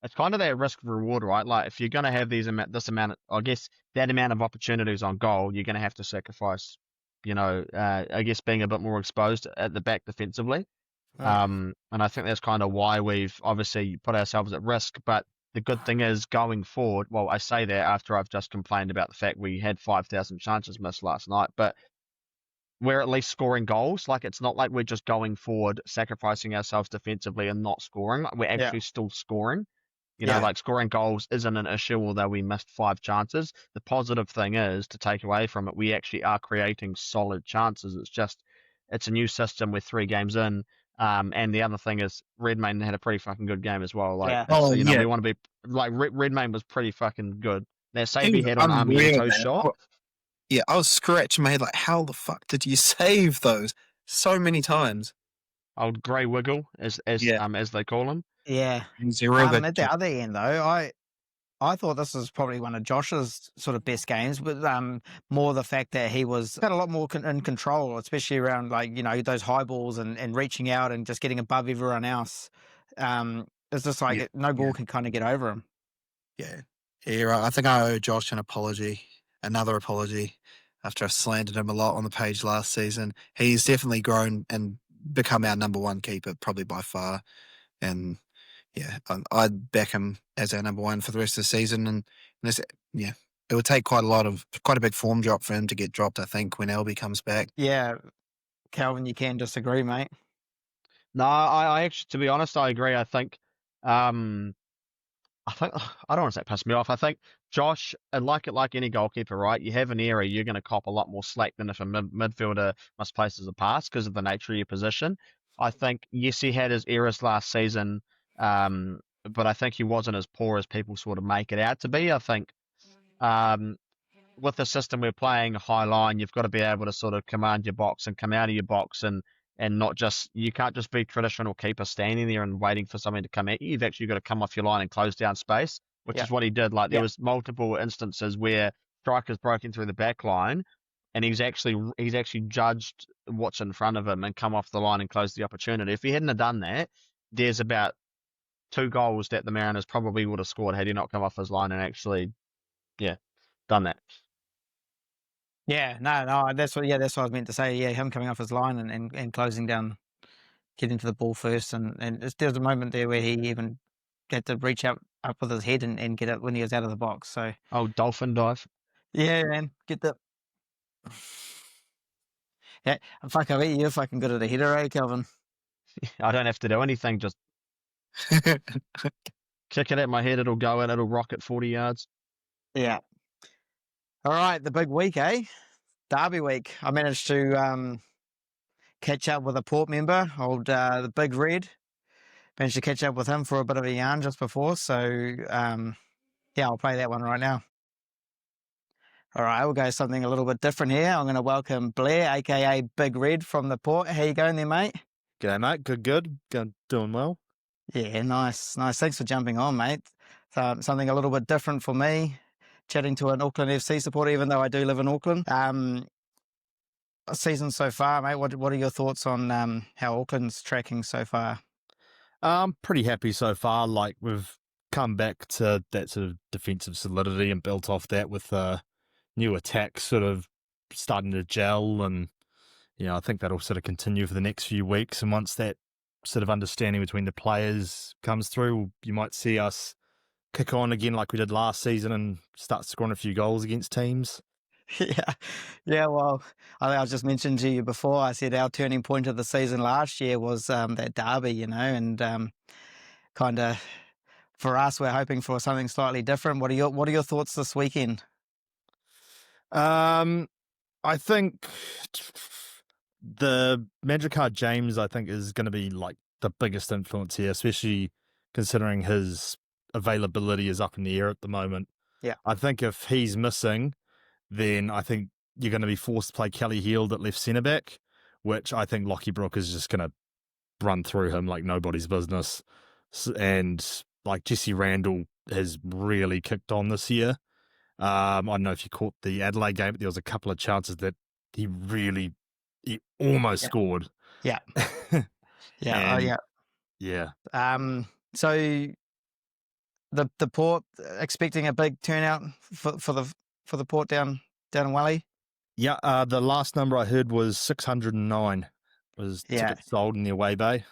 it's kind of that risk reward, right? Like if you're gonna have this amount, I guess that amount of opportunities on goal, you're gonna have to sacrifice, I guess being a bit more exposed at the back defensively. Right. And I think that's kind of why we've obviously put ourselves at risk. But the good thing is going forward, well, I say that after I've just complained about the fact we had 5,000 chances missed last night, but we're at least scoring goals. Like it's not like we're just going forward, sacrificing ourselves defensively and not scoring. Like, we're actually still scoring. Like scoring goals isn't an issue, although we missed 5 chances. The positive thing is to take away from it, we actually are creating solid chances. It's a new system. We're 3 games in. And the other thing is Redmayne had a pretty fucking good game as well. Like, Yeah. Oh, so, yeah. we want to be like Redmayne was pretty fucking good. That save He he had was on unreal, Armiento's man. shot. Yeah, I was scratching my head like, how the fuck did you save those so many times? Old grey wiggle, as they call him. Yeah. He's a real good At the other end, though, I thought this was probably one of Josh's sort of best games, but more the fact that he had a lot more in control, especially around those high balls and reaching out and just getting above everyone else. It's just like no ball can kind of get over him. Yeah, you're right. I think I owe Josh an apology, another apology, after I slandered him a lot on the page last season. He's definitely grown and become our number 1 keeper, probably by far. And yeah, I'd back him as our number 1 for the rest of the season. And it would take quite a big form drop for him to get dropped, I think, when Albie comes back. Yeah, Kelvin, you can disagree, mate. No, I actually, to be honest, I agree. I think I don't want to say piss me off. I think Josh, and like any goalkeeper, right? You have an area, you're going to cop a lot more slack than if a midfielder misplaces a pass because of the nature of your position. I think yes, he had his errors last season, but I think he wasn't as poor as people sort of make it out to be. I think with the system we're playing, high line, you've got to be able to sort of command your box and come out of your box and not just, you can't just be traditional keeper standing there and waiting for something to come at you. You've actually got to come off your line and close down space, which is what he did. Like there was multiple instances where strikers broken through the back line and he's actually judged what's in front of him and come off the line and close the opportunity. If he hadn't have done that, there's about 2 goals that the Mariners probably would have scored had he not come off his line and actually, done that. Yeah, no, that's what I was meant to say. Yeah, him coming off his line and closing down, getting to the ball first, and there was a moment there where he even had to reach up with his head and get it when he was out of the box. So Dolphin dive. Yeah, man, get the. Yeah, fuck, I bet you're fucking good at a header, eh, Kelvin? I don't have to do anything, just kick it at my head, it'll go in, it'll rocket 40 yards. Yeah. All right, the big week, eh? Derby week. I managed to catch up with a Port member, the Big Red. Managed to catch up with him for a bit of a yarn just before, so I'll play that one right now. All right, we'll go something a little bit different here. I'm going to welcome Blair, aka Big Red from the Port. How you going there, mate? G'day, mate. Good. Doing well. Yeah, nice. Thanks for jumping on, mate. Something a little bit different for me, chatting to an Auckland FC supporter, even though I do live in Auckland. Season so far, mate. What are your thoughts on how Auckland's tracking so far? I'm pretty happy so far. Like, we've come back to that sort of defensive solidity and built off that with new attack sort of starting to gel. And, I think that'll sort of continue for the next few weeks. And once that sort of understanding between the players comes through, you might see us kick on again like we did last season and start scoring a few goals against teams. Yeah. Well, I was just mentioned to you before. I said our turning point of the season last year was that derby, and kind of for us, we're hoping for something slightly different. What are your thoughts this weekend? I think the Magic Card James, I think, is going to be like the biggest influence here, especially considering his availability is up in the air at the moment. Yeah. I think if he's missing, then I think you're going to be forced to play Kelly Heald at left centre back, which I think Lockie Brook is just going to run through him like nobody's business. And like Jesse Randall has really kicked on this year. I don't know if you caught the Adelaide game, but there was a couple of chances that he almost scored. Yeah. Yeah. And, yeah. Yeah. So the Port expecting a big turnout for the Port down in Welly. Yeah. The last number I heard was 609 was tickets sold in the away bay.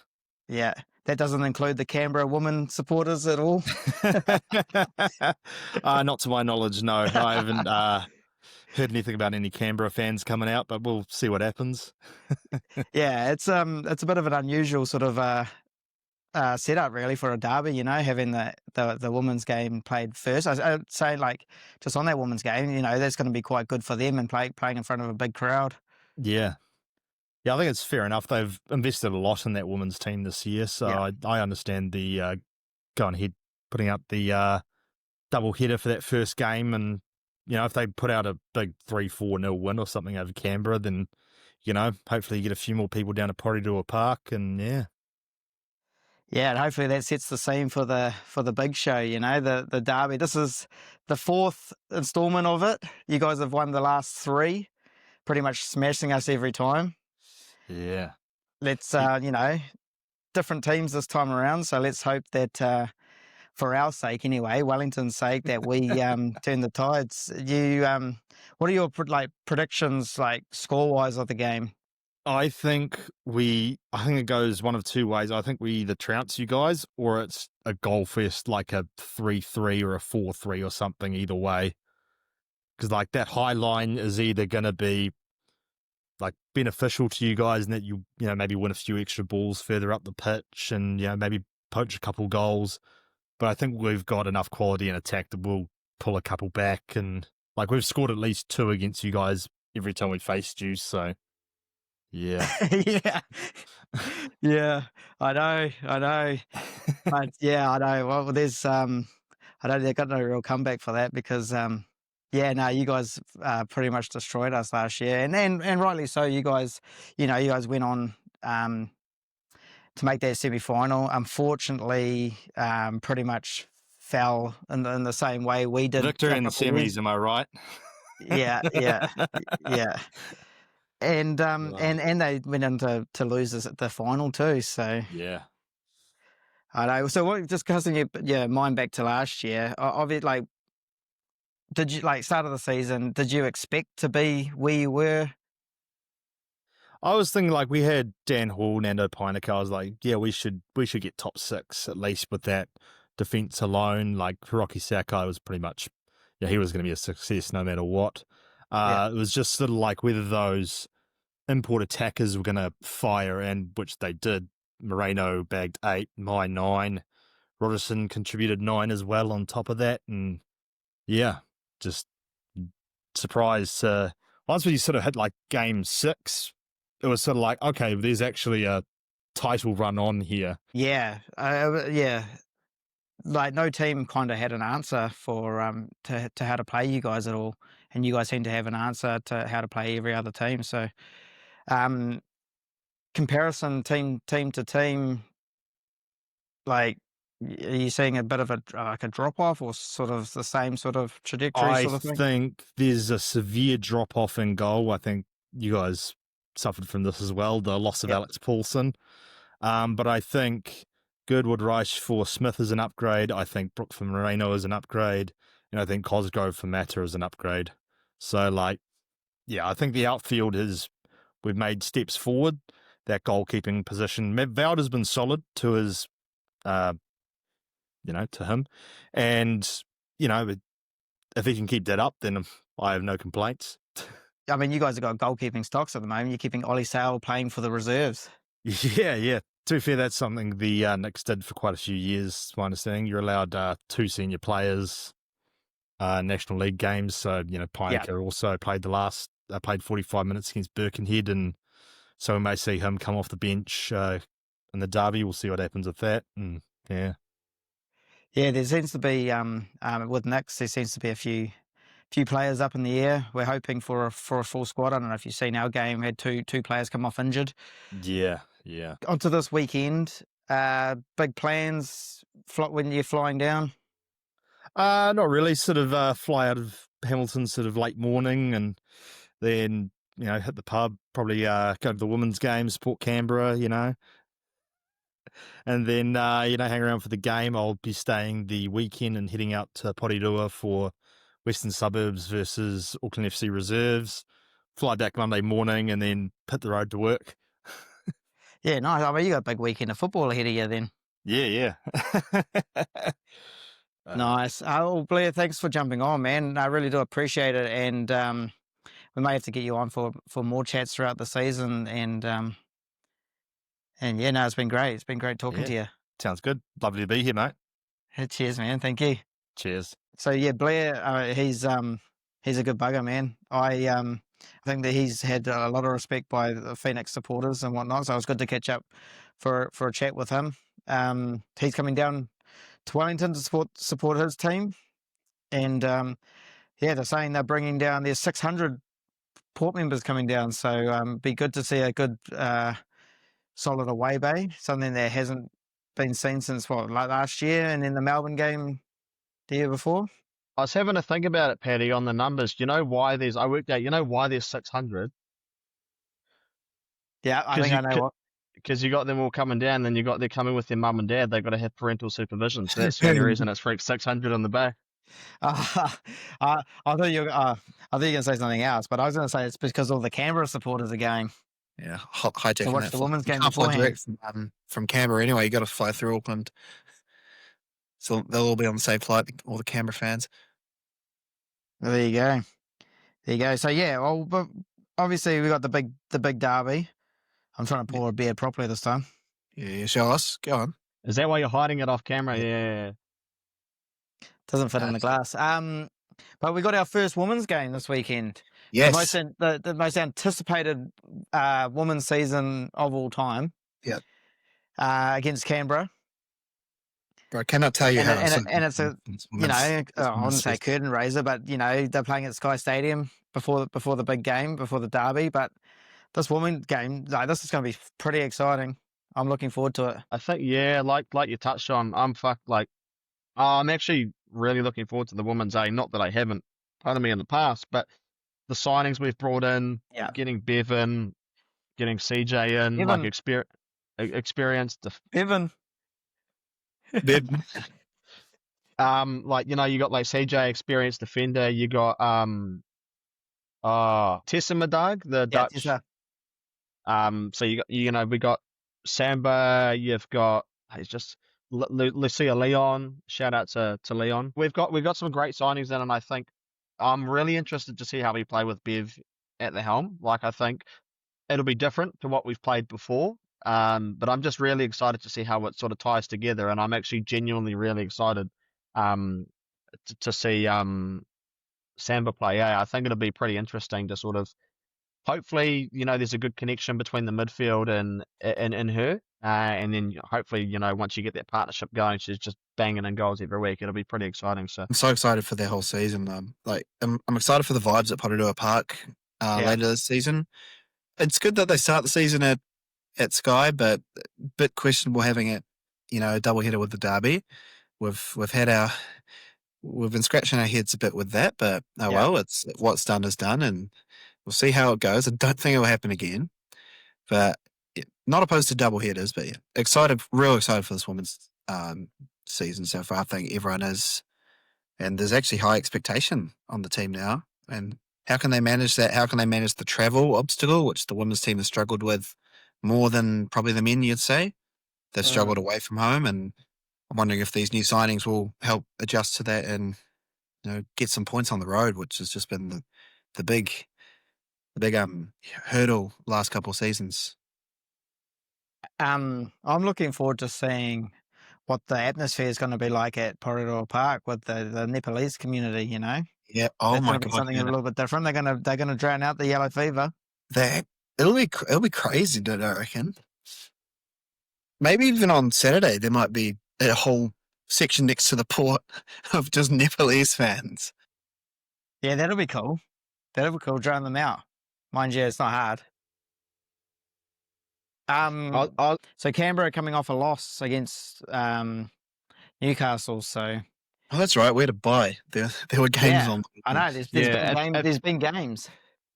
Yeah. That doesn't include the Canberra women supporters at all. Not to my knowledge, no. I haven't heard anything about any Canberra fans coming out, but we'll see what happens. Yeah, it's a bit of an unusual sort of setup really for a derby, having the women's game played first. I'd say like just on that women's game, that's going to be quite good for them and playing in front of a big crowd. Yeah. Yeah, I think it's fair enough. They've invested a lot in that women's team this year, so I understand the going ahead, putting out the double header for that first game. And, if they put out a big 3-4-0 win or something over Canberra, then, hopefully you get a few more people down to Porirua Park and, yeah. Yeah, and hopefully that sets the scene for the big show, the derby. This is the fourth installment of it. You guys have won the last three, pretty much smashing us every time. Yeah. Let's, different teams this time around. So let's hope that, for our sake anyway, Wellington's sake, that we turn the tides. What are your predictions, score-wise of the game? I think it goes one of two ways. I think we either trounce you guys or it's a goal fest, like a 3-3 or a 4-3 or something, either way. Because that high line is either going to be beneficial to you guys and that you maybe win a few extra balls further up the pitch and maybe poach a couple goals. But I think we've got enough quality in attack that we'll pull a couple back, and we've scored at least 2 against you guys every time we faced you. So yeah. Yeah, I know. But yeah, I know. Well, there's I don't. They've got no real comeback for that because you guys pretty much destroyed us last year, and rightly so. You guys went on to make that semi-final. Unfortunately, pretty much fell in the same way we did. Victor in the semis, am I right? Yeah. And and they went in to lose us at the final too. So yeah. I know. So just casting your mind back to last year, obviously, did you start of the season? Did you expect to be where you were? I was thinking we had Dan Hall, Nando Pinnick. I was like, yeah, we should get top 6 at least with that defense alone. Hiroki Sakai was pretty much, he was going to be a success no matter what. It was just sort of whether those import attackers were going to fire, and which they did. Moreno bagged 8, my 9. Rogerson contributed 9 as well on top of that. And yeah, just surprised. Once we sort of hit game 6, it was sort of okay, there's actually a title run on here. Yeah. No team kind of had an answer for to how to play you guys at all, and you guys seem to have an answer to how to play every other team. So, comparison team to team, like, are you seeing a bit of a drop off, or sort of the same sort of trajectory I sort of thing? think there's a severe drop off in goal. I think you guys suffered from this as well, the loss of Yep. Alex Paulson. But I think Girdwood Reich for Smith is an upgrade. I think Brooke for Moreno is an upgrade. And I think Cosgrove for Mata is an upgrade. So, like, yeah, I think the outfield we've made steps forward. That goalkeeping position, Valda's been solid to his, to him. And, if he can keep that up, then I have no complaints. I mean, you guys have got goalkeeping stocks at the moment. You're keeping Ollie Sale playing for the reserves. Yeah. To be fair, that's something the Knicks did for quite a few years, my understanding. You're allowed 2 senior players, National League games. So, Pinker also played played 45 minutes against Birkenhead, and so we may see him come off the bench in the derby. We'll see what happens with that. And yeah. Yeah, there seems to be with Knicks, there seems to be a few players up in the air. We're hoping for a full squad. I don't know if you've seen our game. We had two players come off injured. Yeah. Onto this weekend, big plans when you're flying down? Not really. Sort of fly out of Hamilton sort of late morning, and then hit the pub. Probably go to the women's game, support Canberra. And then, hang around for the game. I'll be staying the weekend and heading out to Porirua for Western Suburbs versus Auckland FC Reserves. Fly back Monday morning and then hit the road to work. Yeah, nice. I mean, you got a big weekend of football ahead of you then. Yeah. Nice. Oh, Blair, thanks for jumping on, man. I really do appreciate it. And we may have to get you on for more chats throughout the season. And yeah, no, it's been great. It's been great talking to you. Sounds good. Lovely to be here, mate. Cheers, man. Thank you. Cheers. So yeah, Blair, he's a good bugger, man. I think that he's had a lot of respect by the Phoenix supporters and whatnot. So it was good to catch up for a chat with him. He's coming down to Wellington to support his team, and they're saying they're bringing down. There's 600 port members coming down, so be good to see a good solid away bay, something that hasn't been seen since like last year, and then the Melbourne game the year before. I was having to think about it, Paddy, on the numbers. I worked out, why there's 600? Yeah, I think I know what. Because you got them all coming down, then they're coming with their mum and dad. They've got to have parental supervision. So that's the only reason it's freaked 600 on the bay. I thought you were going to say something else, but I was going to say it's because all the Canberra supporters are going. Yeah, high tech. To watch the women's game can't fly beforehand. direct from Canberra anyway. You got to fly through Auckland, so they'll all be on the same flight. All the Canberra fans. Well, there you go. So yeah, well, but obviously we got the big derby. I'm trying to pour a beer properly this time. Yeah, show us. Go on. Is that why you're hiding it off camera? Yeah. Doesn't fit in the glass. But we got our first women's game this weekend. Yes. The most anticipated women's season of all time. Yep. Against Canberra. Bro, I cannot tell you how. And it's a, I wouldn't say curtain raiser, but they're playing at Sky Stadium before the big game, before the derby. But this women's game, this is going to be pretty exciting. I'm looking forward to it. I think, like you touched on, I'm actually really looking forward to the women's A. Not that I haven't, pardon me, in the past, but the signings we've brought in, getting Bevan, getting CJ in, Bevan. experienced. Bevan. Bib. You got like CJ, experienced defender. You got Tessa Madag, the Dutch. Tessa. So we got Samba. You've got Lucia Leon. Shout out to Leon. We've got some great signings in, and I think I'm really interested to see how we play with Bev at the helm. I think it'll be different to what we've played before. But I'm just really excited to see how it sort of ties together, and I'm actually genuinely really excited to see Samba play. I think it'll be pretty interesting to sort of, hopefully, there's a good connection between the midfield and her, and then hopefully, once you get that partnership going, she's just banging in goals every week. It'll be pretty exciting. So I'm so excited for their whole season. I'm excited for the vibes at Porirua Park later this season. It's good that they start the season at at Sky, but a bit questionable having it, a double header with the derby. We've been scratching our heads a bit with that, but it's what's done is done, and we'll see how it goes. I don't think it will happen again, but not opposed to double headers, but real excited for this women's season so far. I think everyone is, and there's actually high expectation on the team now. And how can they manage that? How can they manage the travel obstacle, which the women's team has struggled with more than probably the men, you'd say? They've struggled away from home, and I'm wondering if these new signings will help adjust to that and get some points on the road, which has just been the big hurdle last couple of seasons. I'm looking forward to seeing what the atmosphere is going to be like at Porirua Park with the Nepalese community. Yeah. Oh That's my going to be god. something a little bit different. They're gonna drown out the yellow fever. It'll be crazy, don't I reckon? Maybe even on Saturday there might be a whole section next to the port of just Nepalese fans. Yeah, that'll be cool. Drown them out. Mind you, it's not hard. So Canberra coming off a loss against Newcastle. So that's right. Where to buy? There were games on. I know. There's been games.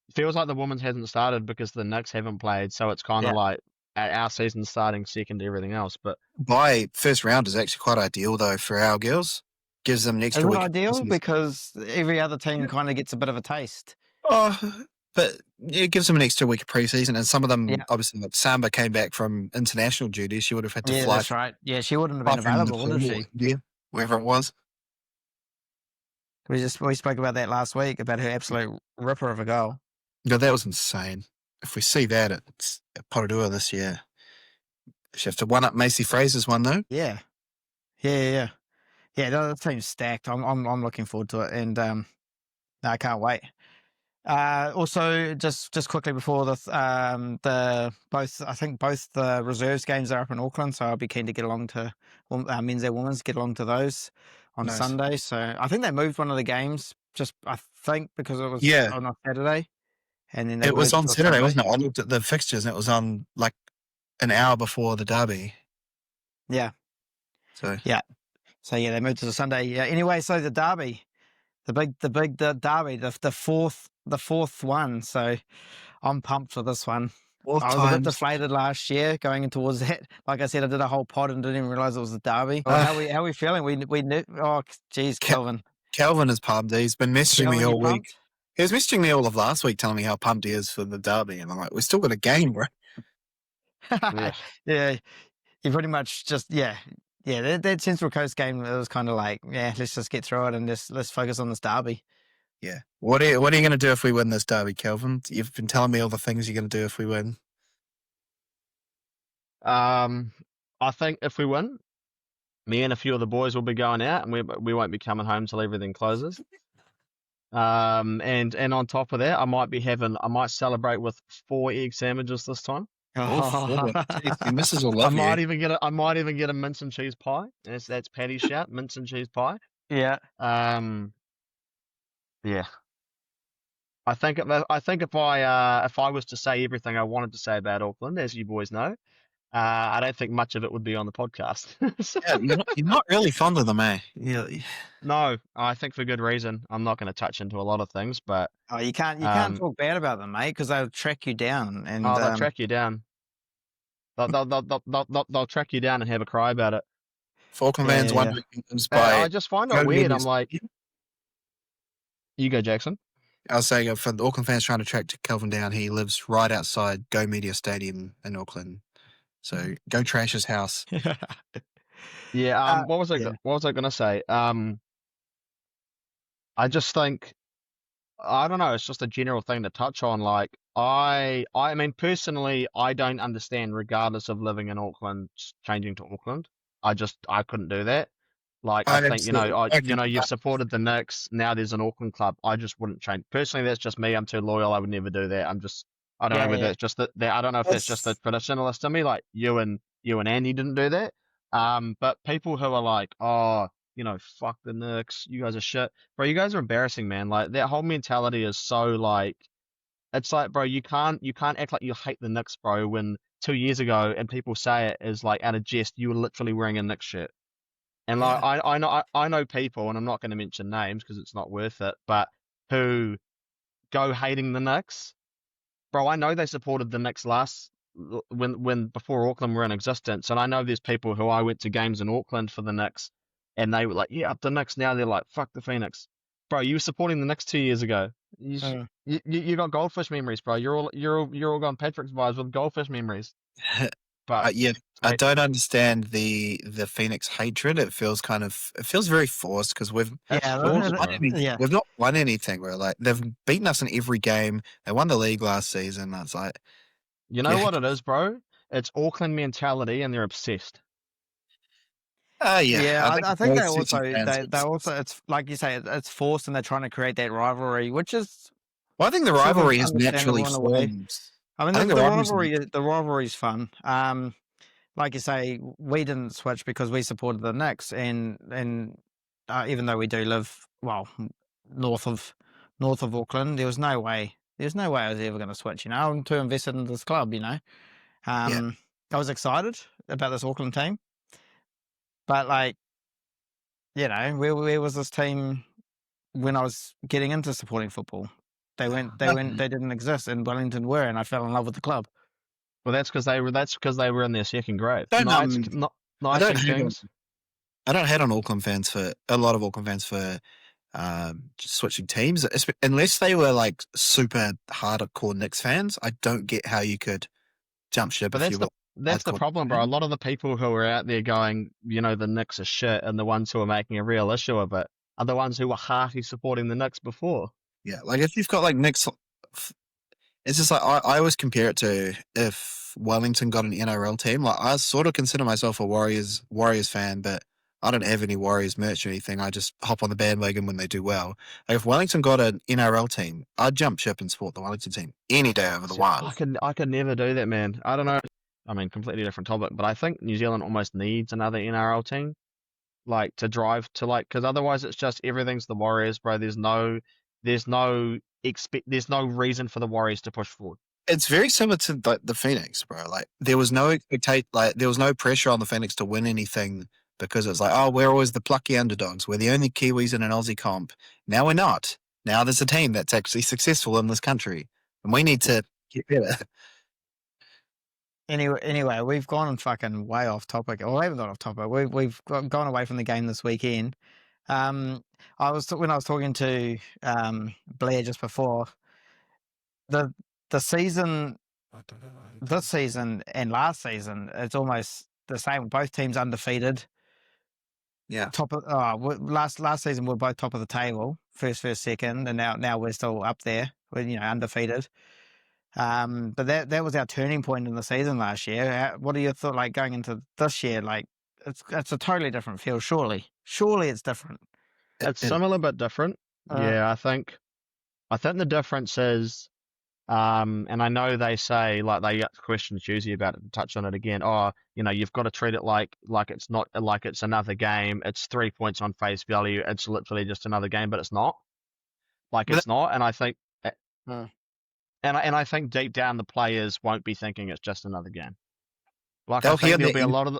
It feels like the women's hasn't started because the Knicks haven't played, so it's kind of like our season starting second to everything else. But by first round is actually quite ideal though for our girls. Gives them an extra week. It's ideal because every other team kind of gets a bit of a taste. Oh, but it gives them an extra week of preseason, and some of them obviously, like Samba came back from international duty. She would have had to fly. That's right. Yeah, she wouldn't have been available, would she? Yeah, wherever it was. We spoke about that last week about her absolute ripper of a goal. No, that was insane. If we see that at Porirua this year, she have to one up Macy Fraser's one though. Yeah. The team's stacked. I'm looking forward to it, and I can't wait. Also, just quickly before both the reserves games are up in Auckland, so I'll be keen to get along to men's and women's, get along to those on Sunday. So I think they moved one of the games, because it was on a Saturday, and then it was on Saturday, wasn't it? I looked at the fixtures, and it was on like an hour before the derby. Yeah. So they moved to the Sunday. Yeah. Anyway, so the derby. The derby, the fourth one. So I'm pumped for this one. I was a bit deflated last year going in towards that. Like I said, I did a whole pod and didn't even realize it was the derby. How are we feeling? We knew. Oh, geez, Kelvin. Kelvin is pumped. He's been messaging me all week. He was messaging me all of last week, telling me how pumped he is for the derby, and I'm like, we're still got a game, bro. Yeah. You pretty much just that Central Coast game, it was kind of like, let's just get through it and let's focus on this derby. Yeah. What are you going to do if we win this derby, Kelvin? You've been telling me all the things you're going to do if we win. I think if we win, me and a few of the boys will be going out, and we won't be coming home till everything closes. And on top of that, I might celebrate with 4 egg sandwiches this time. Mrs. will love I might even get a mince and cheese pie. That's Patty's shout, mince and cheese pie. Yeah. Yeah. I think if I was to say everything I wanted to say about Auckland, as you boys know, I don't think much of it would be on the podcast. You're not really fond of them, eh? Yeah. No, I think for good reason. I'm not going to touch into a lot of things, but you can't talk bad about them, mate, because they'll track you down. And they'll track you down. They'll track you down and have a cry about it. For Auckland fans wondering, I just find it weird. I'm like, you go, Jackson. I was saying for the Auckland fans trying to track Kelvin down, he lives right outside Go Media Stadium in Auckland. So go trash his house. Yeah. What was I going to say? I just think, I don't know. It's just a general thing to touch on. Like, I mean, personally, I don't understand, regardless of living in Auckland, changing to Auckland. I couldn't do that. Like, I think, you've supported the Knicks. Now there's an Auckland club. I just wouldn't change. Personally, that's just me. I'm too loyal. I would never do that. I don't know whether it's just that. I don't know if that's just the traditionalist in me. Like you and Andy didn't do that. But people who are like, fuck the Knicks. You guys are shit, bro. You guys are embarrassing, man. Like that whole mentality is so like, it's like, bro, you can't act like you hate the Knicks, bro, when 2 years ago, and people say it as like out of jest, you were literally wearing a Knicks shirt. And like I know people, and I'm not going to mention names because it's not worth it, but who go hating the Knicks. Bro, I know they supported the Knicks when before Auckland were in existence, and I know there's people who I went to games in Auckland for the Knicks, and they were like, yeah, up the Knicks. Now they're like, fuck the Phoenix. Bro, you were supporting the Knicks 2 years ago. You got goldfish memories, bro. You're all going Patrick's vibes with goldfish memories. But yeah, I don't understand the Phoenix hatred. It feels very forced because we've not won anything. We're like they've beaten us in every game. They won the league last season. That's like, you know what it is, bro? It's Auckland mentality, and they're obsessed. I think they also it's like you say, it's forced, and they're trying to create that rivalry, which is. Well, I think the rivalry has naturally formed. I mean, the rivalry's fun. Like you say, we didn't switch because we supported the Knicks, and even though we do live north of Auckland, there was no way I was ever going to switch. You know, I'm too invested in this club. You know, I was excited about this Auckland team, but like, you know, where was this team when I was getting into supporting football? They didn't exist, and Wellington were, and I fell in love with the club. Well, that's because they were in their second grade. I don't hate on Auckland fans for a lot of Auckland fans for just switching teams, unless they were like super hardcore Knicks fans. I don't get how you could jump ship. But that's the problem, bro. A lot of the people who are out there going, you know, the Knicks are shit, and the ones who are making a real issue of it are the ones who were hearty supporting the Knicks before. Yeah, like if you've got like Knicks. It's just like I always compare it to if Wellington got an NRL team. Like I sort of consider myself a Warriors fan, but I don't have any Warriors merch or anything. I just hop on the bandwagon when they do well. Like if Wellington got an NRL team, I'd jump ship and support the Wellington team any day over the Wild. I could never do that, man. I don't know. I mean, completely different topic, but I think New Zealand almost needs another NRL team, like to drive to like, because otherwise it's just everything's the Warriors, bro. There's no reason for the Warriors to push forward. It's very similar to the Phoenix, bro. Like there was no pressure on the Phoenix to win anything because it's like, oh, we're always the plucky underdogs. We're the only Kiwis in an Aussie comp. Now we're not. Now there's a team that's actually successful in this country, and we need to get better. Anyway, we've gone fucking way off topic. Well, we haven't gone off topic. We've gone away from the game this weekend. When I was talking to Blair just before, the season, this season and last season, it's almost the same. Both teams undefeated. Yeah. Last season we're both top of the table, first, second, and now we're still up there. We're undefeated. But that was our turning point in the season last year. What are your thoughts like going into this year? Like it's a totally different feel. Surely it's different. It's similar but different. I think the difference is, and I know they say like they got questions usually about it. Touch on it again. Oh, you've got to treat it like it's not like it's another game. It's 3 points on face value. It's literally just another game, but it's not. It's not. And I think. And I think deep down the players won't be thinking it's just another game. Like I think there'll be a lot of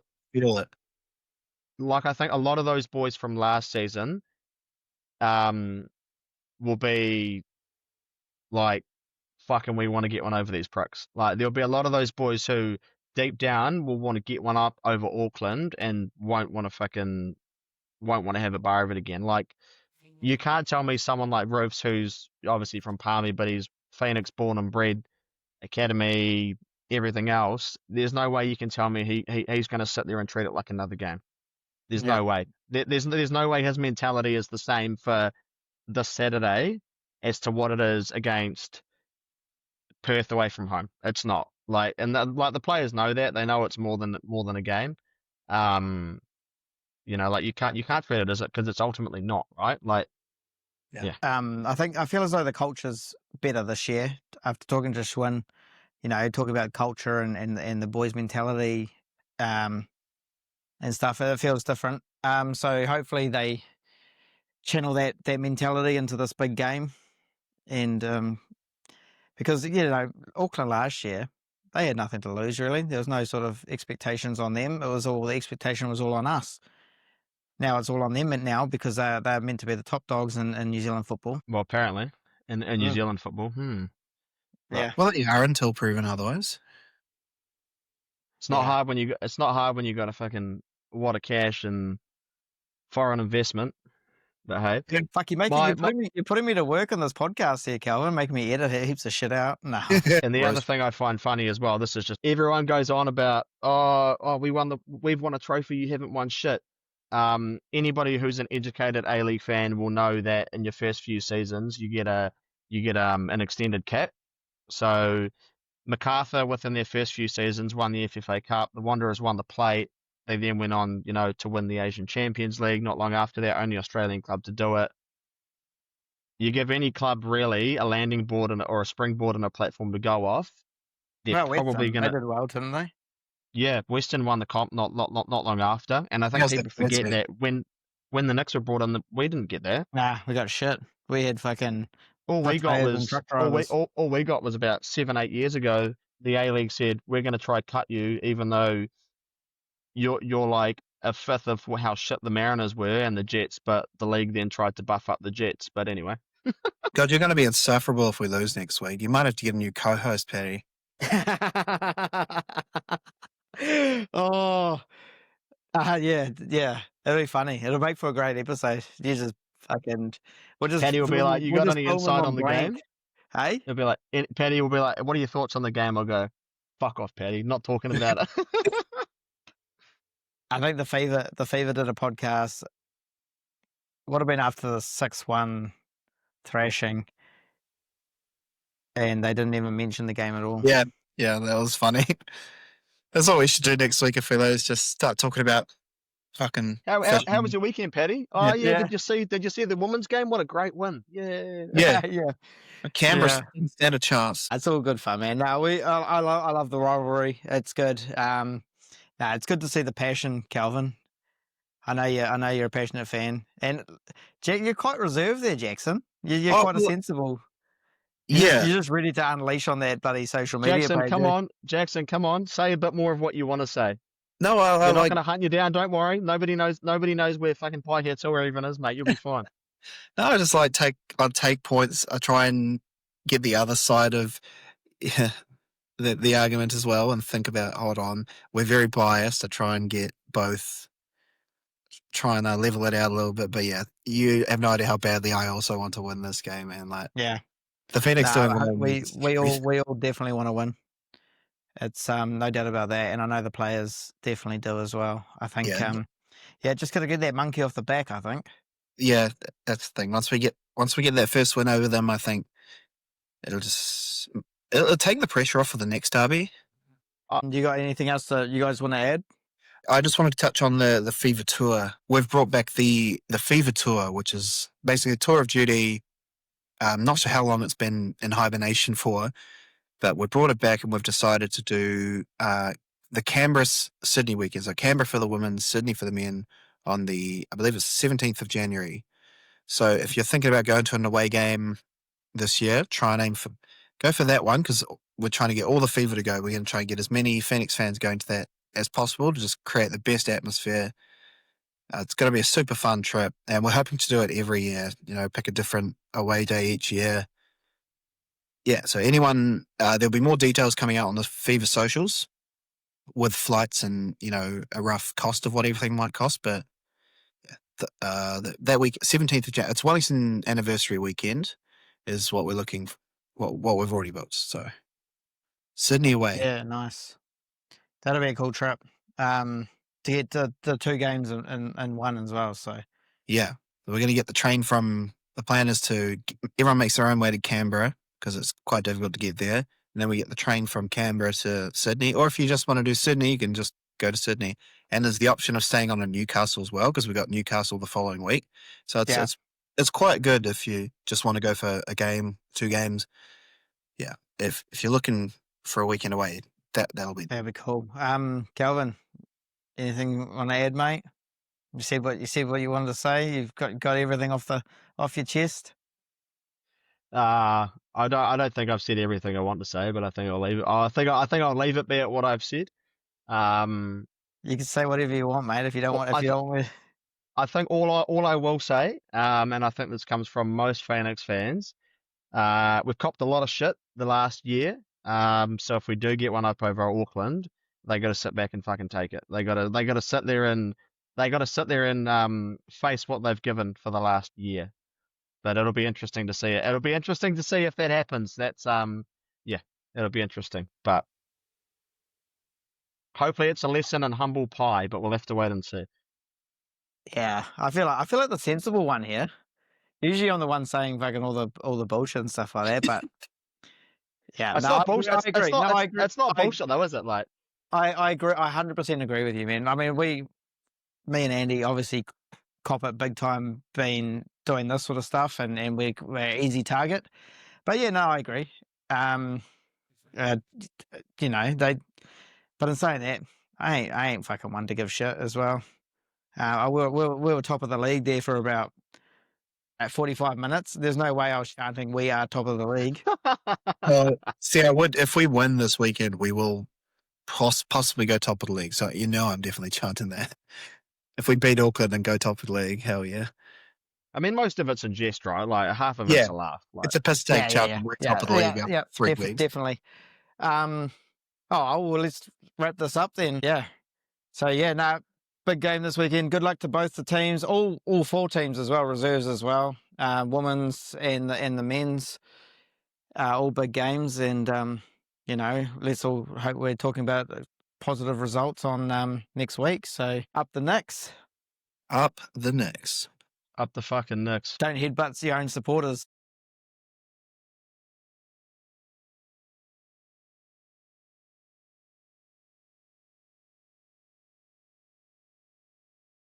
I think a lot of those boys from last season, will be like, fucking, we want to get one over these pricks. Like there'll be a lot of those boys who deep down will want to get one up over Auckland and won't want to have a bar of it again. Like you can't tell me someone like Roofs, who's obviously from Palmy, but he's Phoenix born and bred, academy, everything else. There's no way you can tell me he's going to sit there and treat it like another game. There's no way. There's no way his mentality is the same for this Saturday as to what it is against Perth away from home. It's not. Like, and the players know that. They know it's more than a game. Like you can't treat it as it, because it's ultimately not, right? Like. Yeah. I feel as though the culture's better this year. After talking to Schwinn, talking about culture and the boys' mentality, and stuff, it feels different. So hopefully they channel that mentality into this big game, and because Auckland last year, they had nothing to lose really. There was no sort of expectations on them. It was all the expectation was all on us. Now it's all on them now because they're meant to be the top dogs in New Zealand football. Well, apparently, in New Zealand football. Yeah. Well, they are until proven otherwise. It's not hard when you. It's not hard when you got a fucking wad of cash and foreign investment. But hey, Fuck, you're putting me to work on this podcast here, Kelvin, making me edit heaps of shit out. No. and the other thing I find funny as well, this is just everyone goes on about, we've won a trophy, you haven't won shit. Anybody who's an educated A-League fan will know that in your first few seasons you get an extended cap. So MacArthur within their first few seasons won the FFA Cup. The Wanderers won the Plate. They then went on, to win the Asian Champions League. Not long after that, only Australian club to do it. You give any club really a landing board or a springboard and a platform to go off, they're probably going to. They did well, didn't they? Yeah, Western won the comp not long after, and I think people forget that when the Knicks were brought in, we didn't get that. Nah, we got shit. We had fucking. All we got was about 7-8 years ago. The A-League said we're going to try cut you, even though you're like a fifth of how shit the Mariners were and the Jets, but the league then tried to buff up the Jets. But anyway. God, you're going to be insufferable if we lose next week. You might have to get a new co-host, Patty. Yeah. It'll be funny. It'll make for a great episode. You just fucking. Patty will be like, "You got any insight on the game?" Hey, He'll be like, Patty will be like, "What are your thoughts on the game?" I'll go, "Fuck off, Patty. Not talking about it." I think the FIVA did a podcast. Would have been after the 6-1 thrashing, and they didn't even mention the game at all. Yeah, that was funny. That's what we should do next week if we lose. Just start talking about fucking. How was your weekend, Patty? Oh yeah. Did you see the women's game? What a great win! Yeah. Yeah. Canberra stand a chance. It's all good fun, man. No, I love the rivalry. It's good. It's good to see the passion, Kelvin. I know you're a passionate fan, and you're quite reserved there, Jackson. You're quite a sensible. You're just ready to unleash on that bloody social media. Jackson, come on, say a bit more of what you want to say. No, we're not going to hunt you down. Don't worry. Nobody knows where fucking Pie Head or even is, mate. You'll be fine. No, I just like take points. I try and get the other side of the argument as well, and think about. Hold on, we're very biased. I try and get both. Try and level it out a little bit, but yeah, you have no idea how badly I also want to win this game, man. Like, the Phoenix doing well. We all definitely want to win. It's no doubt about that, and I know the players definitely do as well. I think, just got to get that monkey off the back. I think. Yeah, that's the thing. Once we get that first win over them, I think it'll take the pressure off for the next derby. You got anything else that you guys want to add? I just wanted to touch on the FIVA tour. We've brought back the FIVA tour, which is basically a tour of duty. Not sure how long it's been in hibernation for, but we brought it back and we've decided to do the Canberra Sydney weekend. So Canberra for the women, Sydney for the men on I believe it's 17th of January. So if you're thinking about going to an away game this year, go for that one, because we're trying to get all the FIVA to go. We're going to try and get as many Phoenix fans going to that as possible to just create the best atmosphere. It's going to be a super fun trip, and we're hoping to do it every year. Pick a different away day each year. Yeah, so anyone, there'll be more details coming out on the FIVA socials with flights and, a rough cost of what everything might cost. But that week, 17th of January, it's Wellington anniversary weekend is what we're looking for, what we've already booked. So Sydney away. Yeah, nice. That'll be a cool trip. To get the 2 games in one as well. So yeah, we're going to get the train from. The plan is everyone makes their own way to Canberra because it's quite difficult to get there, and then we get the train from Canberra to Sydney. Or if you just want to do Sydney, you can just go to Sydney. And there's the option of staying on in Newcastle as well, because we got Newcastle the following week. So it's quite good if you just want to go for a game, 2 games. Yeah, if you're looking for a weekend away. That'll be cool. Kelvin, anything on to add, mate? You said what you wanted to say. You've got everything off your chest. I don't think I've said everything I want to say, but I think I'll leave it. I think I'll leave it be at what I've said. You can say whatever you want, mate. If you don't want, if you don't want, I think all I will say, and I think this comes from most Phoenix fans, we've copped a lot of shit the last year. So if we do get one up over Auckland, they got to sit back and fucking take it. They got to sit there and face what they've given for the last year. But it'll be interesting to see it. It'll be interesting to see if that happens. That's yeah, it'll be interesting. But hopefully it's a lesson in humble pie. But we'll have to wait and see. yeah, I feel like the sensible one here. Usually I'm the one saying fucking all the bullshit and stuff like that, but yeah, It's no, not bullshit. I agree. It's not, No, I agree. It's not bullshit though, is it? Like I agree. I 100% agree with you, man. I mean, me and Andy obviously cop it big time being doing this sort of stuff, and we're easy target. But yeah, no, I agree. You know, but in saying that, I ain't fucking one to give shit as well. We were top of the league there for about 45 minutes. There's no way I was chanting "We are top of the league." See, if we win this weekend, we will possibly go top of the league. So I'm definitely chanting that. If we beat Auckland and go top of the league, hell yeah. I mean, most of it's in jest, right? Like half of it's a laugh. Like, it's a piss take chant. We're top of the league. Yeah, 3 weeks. Definitely. Oh, well, let's wrap this up then. Yeah. So yeah, no, big game this weekend. Good luck to both the teams, all 4 teams as well, reserves as well, women's and the men's, all big games. And let's all hope we're talking about positive results on next week. So up the Knicks. Up the Knicks. Up the fucking Knicks. Don't headbutt your own supporters.